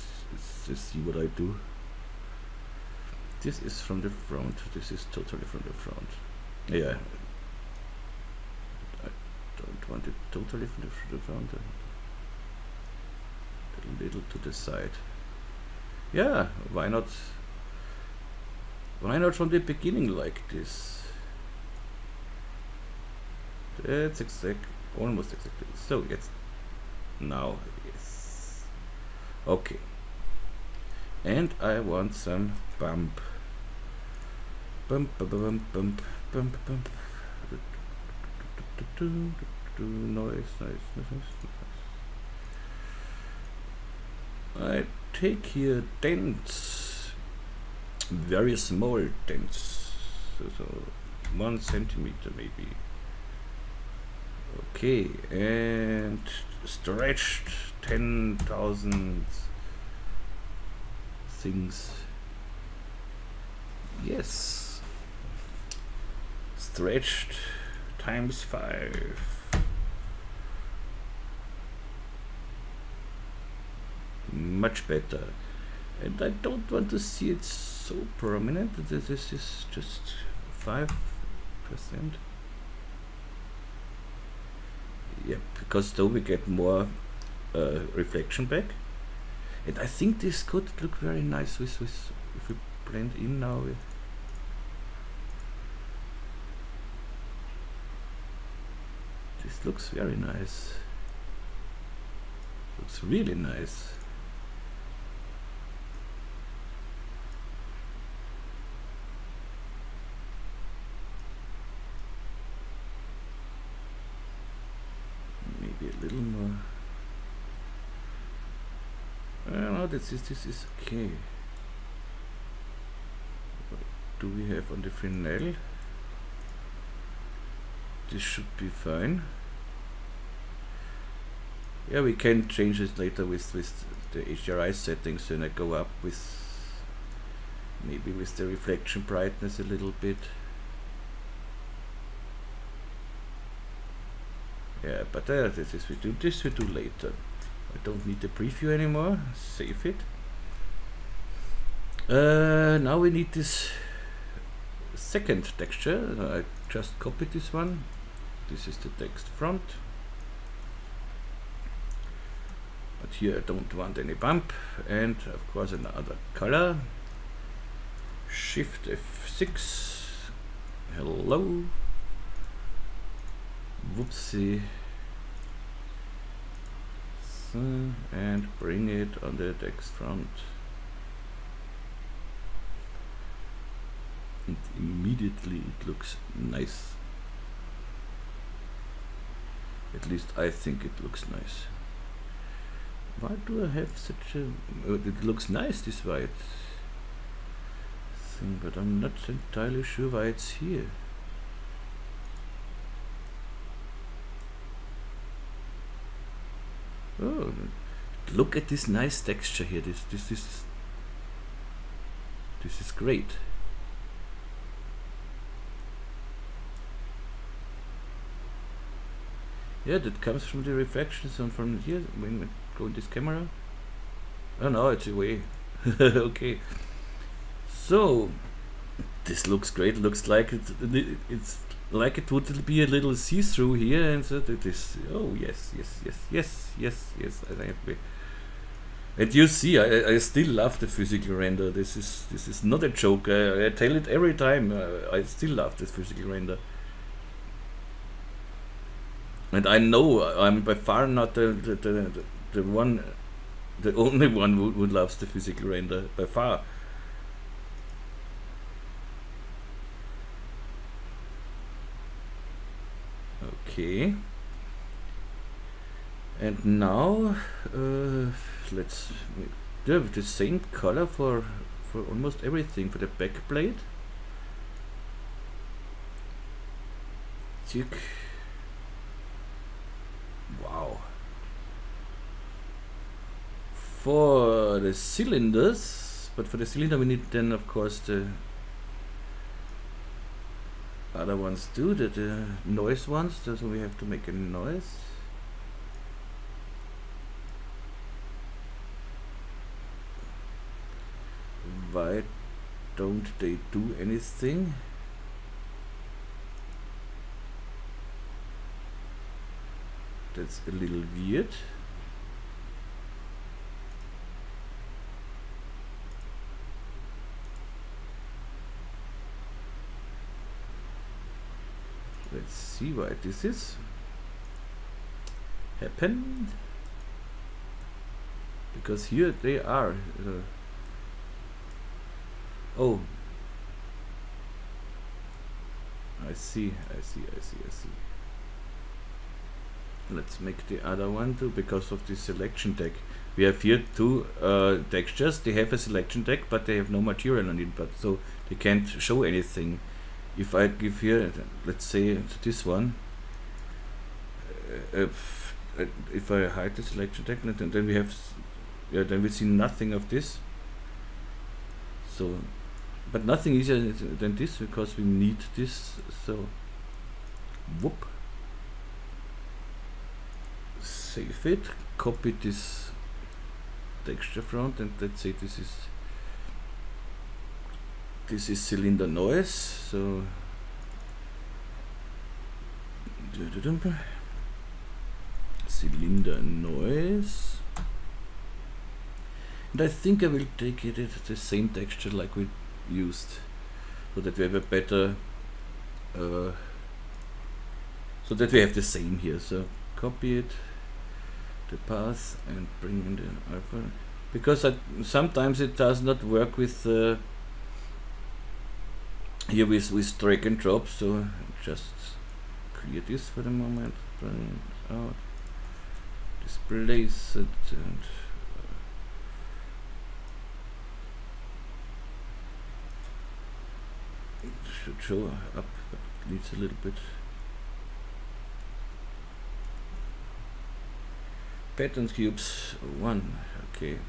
see what I do. This is from the front. This is totally from the front. Yeah. I don't want it totally from the front. A little to the side. Yeah, why not? Why not from the beginning like this? That's almost exactly. So it's now, yes. Okay. And I want some bump. Bump, bump, bump, bump, bump, bump. Noise. I take here dents, very small dents, so 1 centimeter maybe. Okay, and stretched 10,000 things. Yes, stretched times 5. Much better. And I don't want to see it so prominent. This is just 5%. Yeah, because though we get more reflection back. And I think this could look very nice with if we blend in now. This looks very nice. Looks really nice. Maybe a little more. No, this is okay. What do we have on the Fresnel? This should be fine. Yeah, we can change this later with the HDRI settings, and I go up with maybe with the reflection brightness a little bit. Yeah, but this we do later. I don't need the preview anymore. Save it. Now we need this second texture. I just copied this one. This is the text front. But here I don't want any bump, and of course another color. Shift F6. Hello. Whoopsie. So, and bring it on the text front. And immediately it looks nice. At least I think it looks nice. Why do I have such a... it looks nice, this white thing, but I'm not entirely sure why it's here. Oh, look at this nice texture here. This is great. Yeah, that comes from the reflections and from here when we go in this camera. Oh no, it's away. Okay. So this looks great. Looks like it's like it would be a little see-through here, and so that is. Oh yes. And you see, I still love the physical render. This is not a joke. I tell it every time. I still love this physical render. And I know I'm by far not the only one who loves the physical render, by far. Okay. And now let's do the same color for for almost everything. For the back plate, tick. Wow. For the cylinders, but for the cylinder we need then of course the other ones too, the noise ones, so we have to make a noise. Why don't they do anything? That's a little weird. Let's see why this is happened. Because here they are. Oh, I see. Let's make the other one too, because of the selection tag. We have here two textures. They have a selection tag, but they have no material on it, but so they can't show anything. If I give here, let's say this one, if I hide the selection tag, then we have, then we see nothing of this. So, but nothing easier than this, because we need this. So, whoop, save it, copy this texture front, and let's say this is cylinder noise. So cylinder noise, and I think I will take it at the same texture like we used, so that we have a better so that we have the same here. So copy it, the path, and bring in the alpha, because sometimes it does not work with here with drag and drop. So just clear this for the moment, bring it out, displace it, and it should show up, but it needs a little bit. Patterns cubes 1, okay.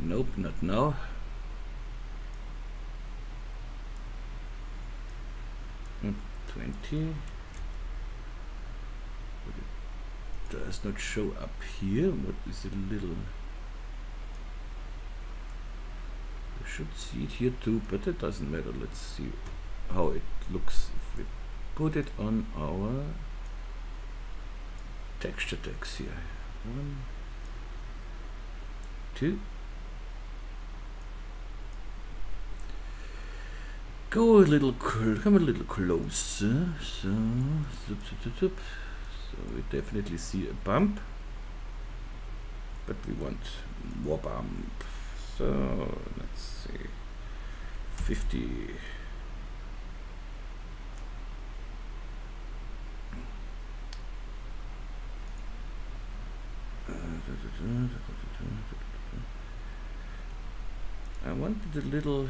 Nope, not now. Hmm, 20. But it does not show up here. What is a little? You should see it here too, but it doesn't matter. Let's see how it looks if we put it on our texture tags here. 1, 2. Go a little, come a little closer. So we definitely see a bump, but we want more bump. So let's see, 50. I wanted a little,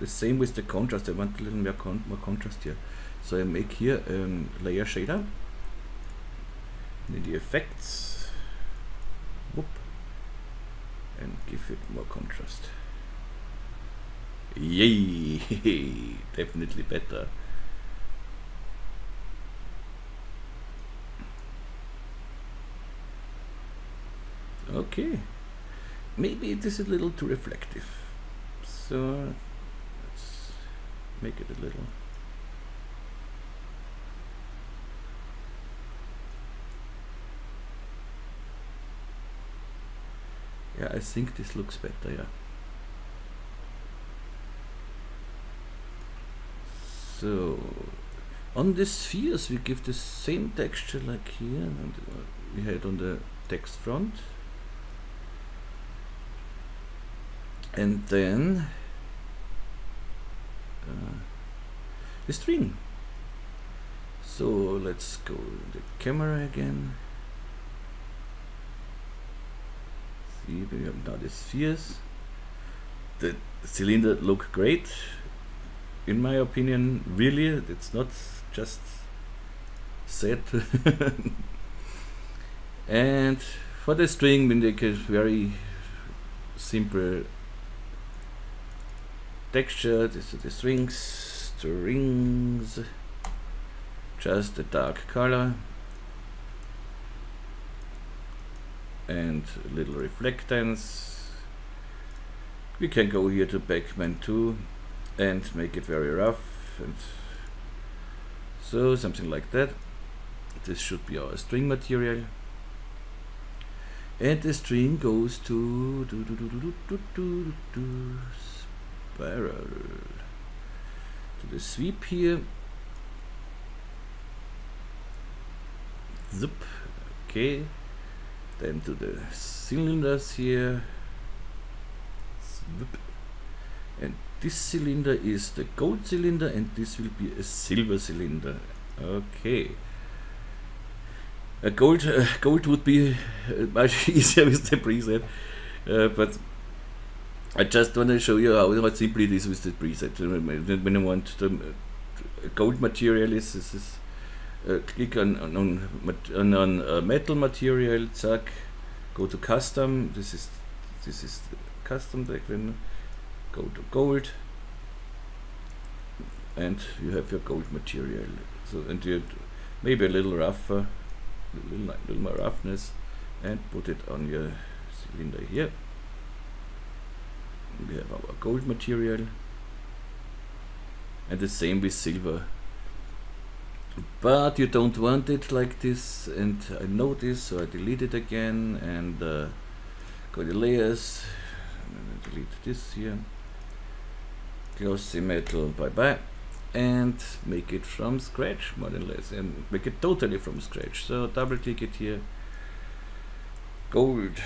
the same with the contrast. I want a little more contrast here. So I make here layer shader, in the effects, whoop, and give it more contrast. Yay! Definitely better. Okay, maybe it is a little too reflective, so let's make it a little. Yeah, I think this looks better, yeah. So on the spheres we give the same texture like here, and we had on the text front. And then the string. So let's go the camera again. see, we have now the spheres. The cylinder look great, in my opinion. Really, it's not just set. And for the string, we make a very simple texture. This is the strings, just a dark color and a little reflectance. We can go here to Backman 2 and make it very rough, and so something like that. This should be our string material, and the string goes to spiral, to the sweep here. Zip. Okay, then to the cylinders here. Zip. And this cylinder is the gold cylinder, and this will be a silver cylinder. Okay. A gold would be much easier with the preset, but I just want to show you how simple it is with the preset. When I want the gold material is click on metal material, zack, go to custom. This is the custom background. Go to gold, and you have your gold material. So, and you maybe a little rougher, a little more roughness, and put it on your cylinder here. We have our gold material, and the same with silver. But you don't want it like this, and I know this, so I delete it again, and go to layers, and delete this here. Close the metal, bye bye, and make it from scratch, more or less, and make it totally from scratch. So double click it here, gold,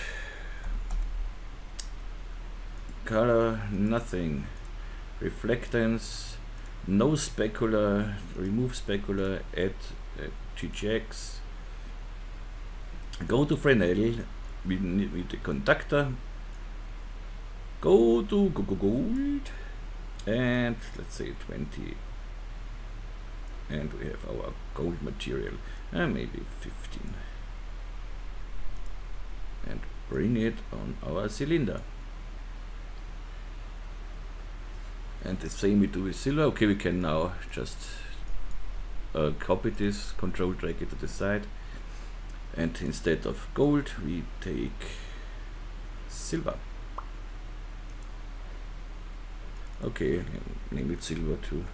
color, nothing, reflectance, no specular, remove specular, add GGX, go to Fresnel with the conductor, go to gold, and let's say 20, and we have our gold material, maybe 15, and bring it on our cylinder. And the same we do with silver. Okay, we can now just copy this, control drag it to the side, and instead of gold we take silver. Okay, name it silver too.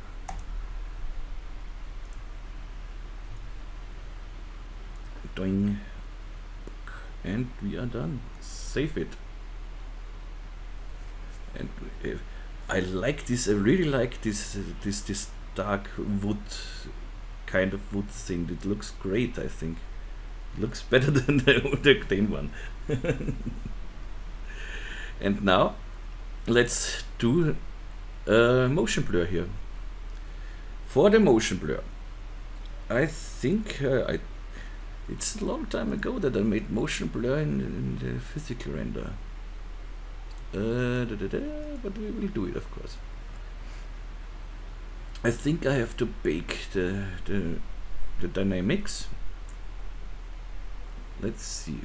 Doing, and we are done. Save it. And I like this. I really like this. This dark wood kind of wood thing. It looks great. I think it looks better than the octane one. And now let's do motion blur here. For the motion blur, I think it's a long time ago that I made motion blur in the physical render. But we will do it, of course. I think I have to bake the dynamics. Let's see.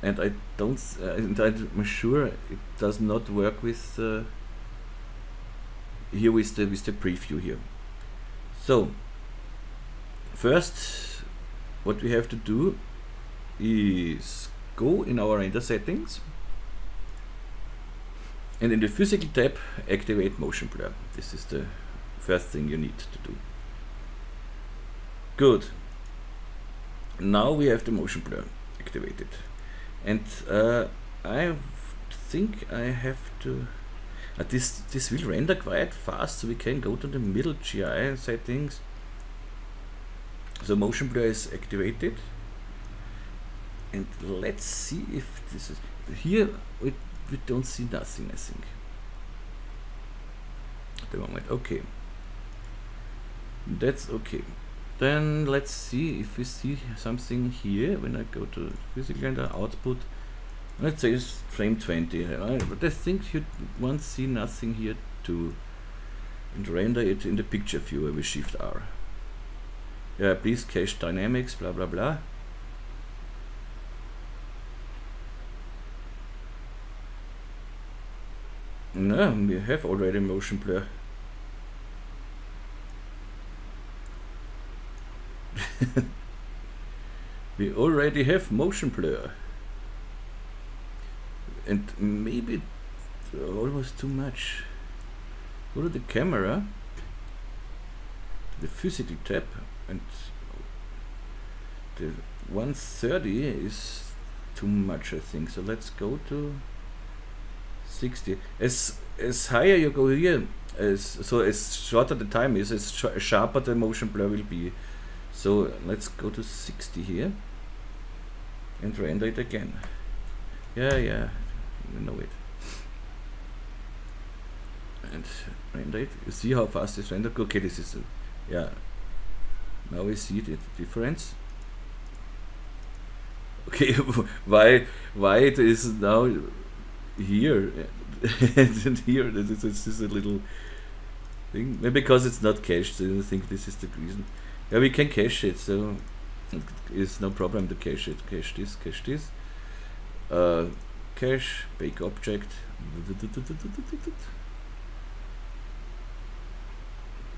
And I don't. And I'm sure it does not work with here with the preview here. So first, what we have to do is go in our render settings, and in the physical tab activate motion blur. This is the first thing you need to do. Good. Now we have the motion blur activated, and I think I have to. This will render quite fast, so we can go to the middle GI settings. So motion blur is activated, and let's see if this is here. We don't see nothing, I think, at the moment. Okay, that's okay. Then let's see if we see something here. When I go to physical render output, Let's say it's frame 20. But I think you won't see nothing here too. And render it in the picture viewer with Shift R. Yeah, please cache dynamics, blah blah blah. No, we have already motion blur. We already have motion blur. And maybe almost too much. Go to the camera, the physical tab, and the 130 is too much, I think. So let's go to 60. As higher you go here, as shorter the time is, as sharper the motion blur will be. So let's go to 60 here and render it again. Yeah, you know it. And render it. You see how fast this render? Okay, this is yeah. Now we see the difference. Okay, why it is now here and here? This is a little thing. Maybe because it's not cached. So I think this is the reason. Yeah, we can cache it, so it's no problem to cache it. Cache this. Cache, bake object.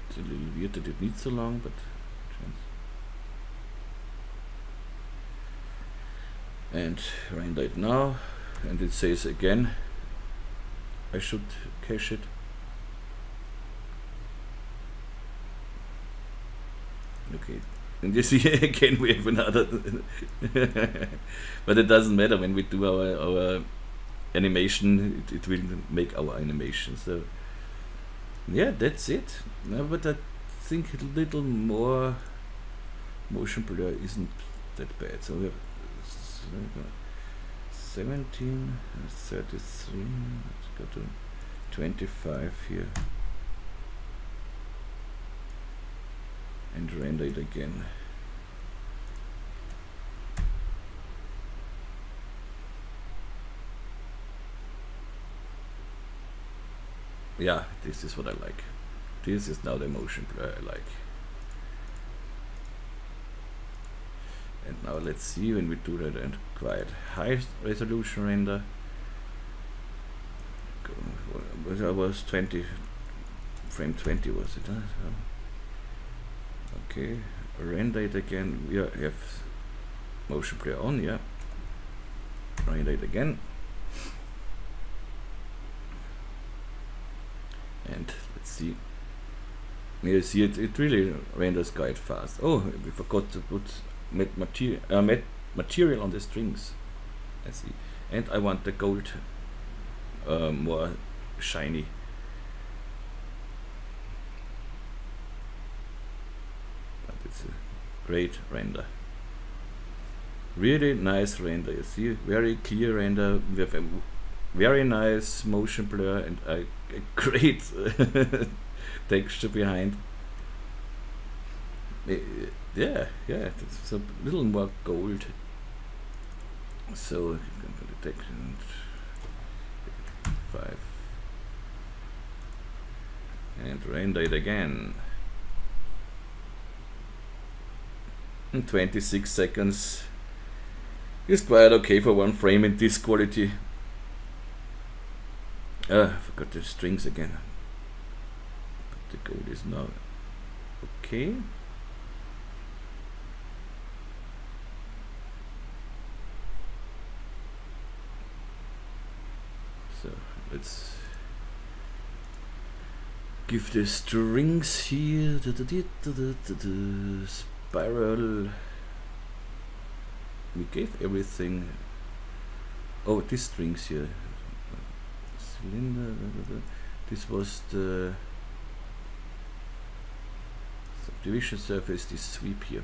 It's a little weird that it needs so long, but and render it now, and it says again I should cache it. Okay, and you see again we have another but it doesn't matter when we do our animation, it will make our animation. So yeah, that's it. No, but I think a little more motion blur isn't that bad. So we have 17, 33, let's go to 25 here and render it again. Yeah, this is what I like. This is now the motion blur I like. And now let's see when we do that and quite high resolution render. That was 20, frame 20 was it? Huh? So, okay, render it again. We have motion blur on, yeah. Render it again. And let's see. You see it really renders quite fast. Oh, we forgot to put material on the strings. I see. And I want the gold more shiny. But it's a great render. Really nice render. You see, very clear render. We have a very nice motion blur and a great texture behind. Yeah, it's a little more gold. So detect 5 and render it again. 26 seconds is quite okay for one frame in this quality. I forgot the strings again. But the gold is now okay. So let's give the strings here spiral. We gave everything. Oh, these strings here. Cylinder. This was the subdivision surface. This sweep here.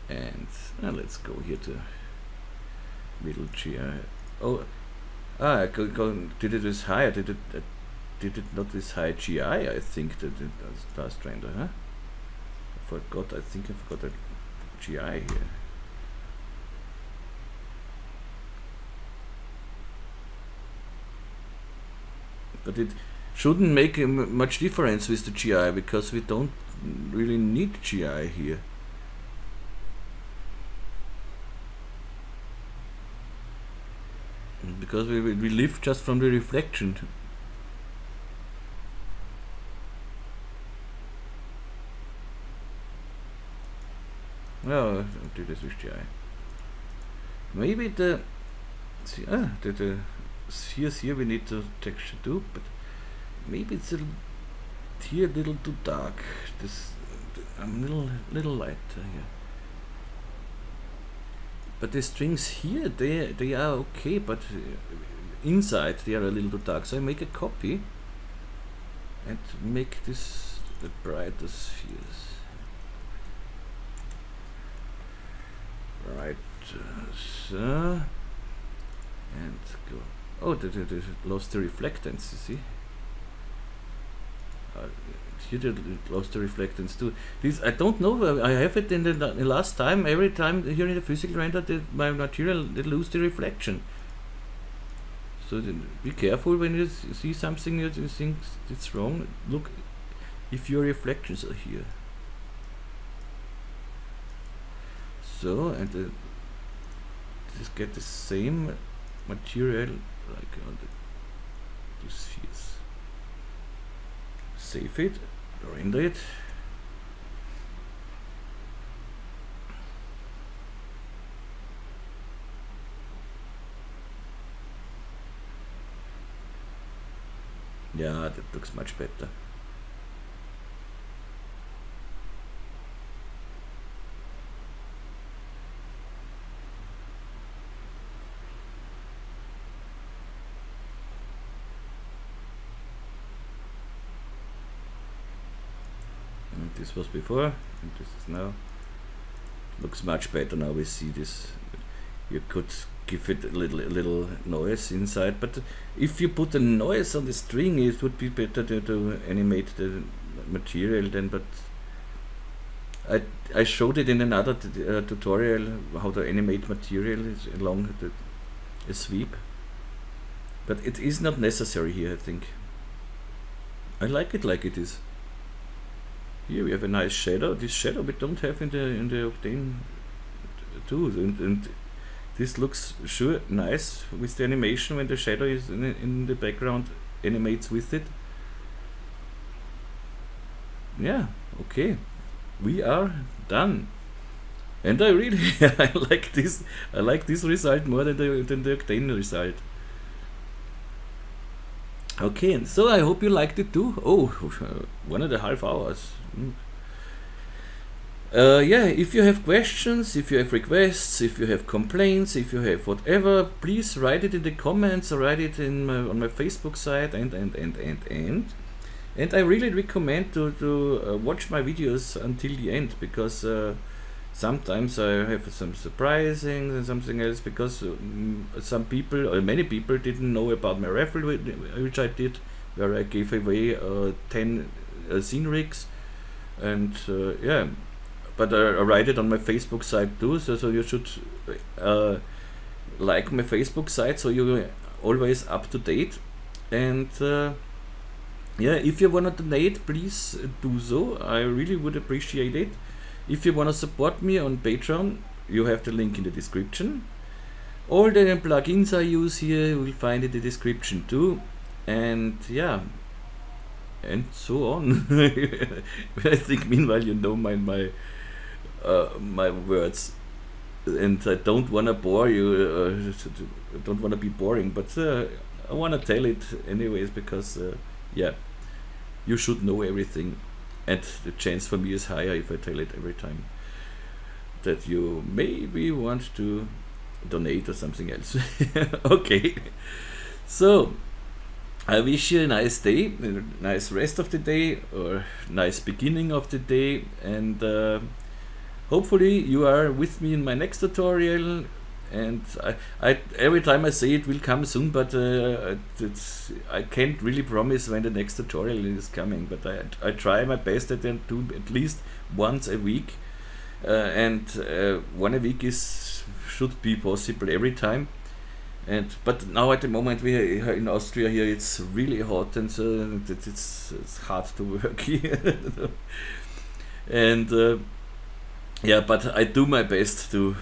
And let's go here to middle GI. Oh, did it with high? Did it not with high GI? I think that it was last render, huh? I think I forgot that GI here. but it shouldn't make much difference with the GI, because we don't really need GI here. Because we live just from the reflection. Well, I'll do this with GI. Maybe the spheres here we need to texture too, but maybe it's here a little too dark. This I'm little lighter here. But the strings here, they are okay, but inside they are a little too dark. So I make a copy and make this the brighter spheres. Right, so, and go. Oh, they lost the reflectance, you see. Here they lost the reflectance too. This, I don't know, I have it in the last time, every time here in the physical render, my material, they lose the reflection. So be careful when you see something that you think it's wrong. Look if your reflections are here. So, and just get the same material like on the spheres. Save it, render it. Yeah, that looks much better. This was before, and this is now. Looks much better now. We see this. You could give it a little noise inside, but if you put a noise on the string, it would be better to animate the material then. But I showed it in another tutorial how to animate material along a sweep, but it is not necessary here. I think I like it like it is. Here we have a nice shadow. This shadow we don't have in the Octane too, and this looks sure nice with the animation when the shadow is in the background, animates with it. Yeah, okay, we are done, and I really I like this. I like this result more than the Octane result. Okay, and so I hope you liked it too. Oh, 1.5 hours. Yeah, if you have questions, if you have requests, if you have complaints, if you have whatever, please write it in the comments or write it in on my Facebook site, and I really recommend to watch my videos until the end, because sometimes I have some surprising and something else, because some people or many people didn't know about my raffle which I did, where I gave away 10 scene rigs, and yeah, but I write it on my Facebook site too, so you should like my Facebook site so you're always up to date. And yeah, if you want to donate, please do so. I really would appreciate it. If you want to support me on Patreon, you have the link in the description. All the plugins I use here you will find in the description too. And yeah, and so on. I think meanwhile you know my words, and I don't want to bore you. I don't want to be boring, but I want to tell it anyways, because yeah, you should know everything, and the chance for me is higher if I tell it every time that you maybe want to donate or something else. Okay, so I wish you a nice day, a nice rest of the day, or nice beginning of the day, and hopefully you are with me in my next tutorial. And I every time I say it will come soon, but I can't really promise when the next tutorial is coming, but I try my best at do at least once a week, and one a week should be possible every time. But now at the moment we are in Austria here, it's really hot, and so it's hard to work here. And yeah, but I do my best to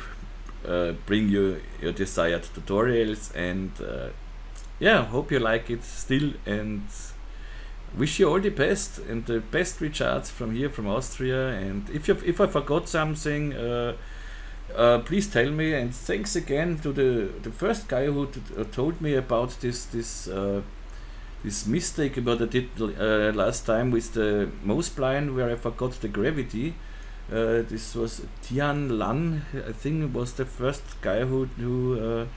bring you your desired tutorials, and yeah, hope you like it still, and wish you all the best and the best regards from here, from Austria. And if I forgot something, please tell me. And thanks again to the first guy who told me about this mistake about I did last time with the ManvsMachine, where I forgot the gravity. This was Tian Lan, I think, was the first guy who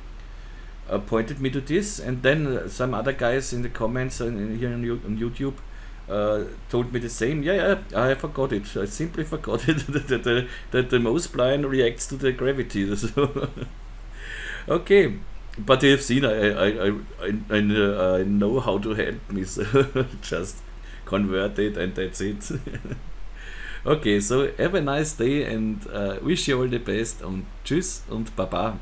pointed me to this, and then some other guys in the comments here on YouTube told me the same. Yeah, I forgot it. I simply forgot it that the ManvsMachine reacts to the gravity. So okay, but you've seen I know how to help me, so just convert it and that's it. Okay, so have a nice day, and wish you all the best, und tschüss und baba.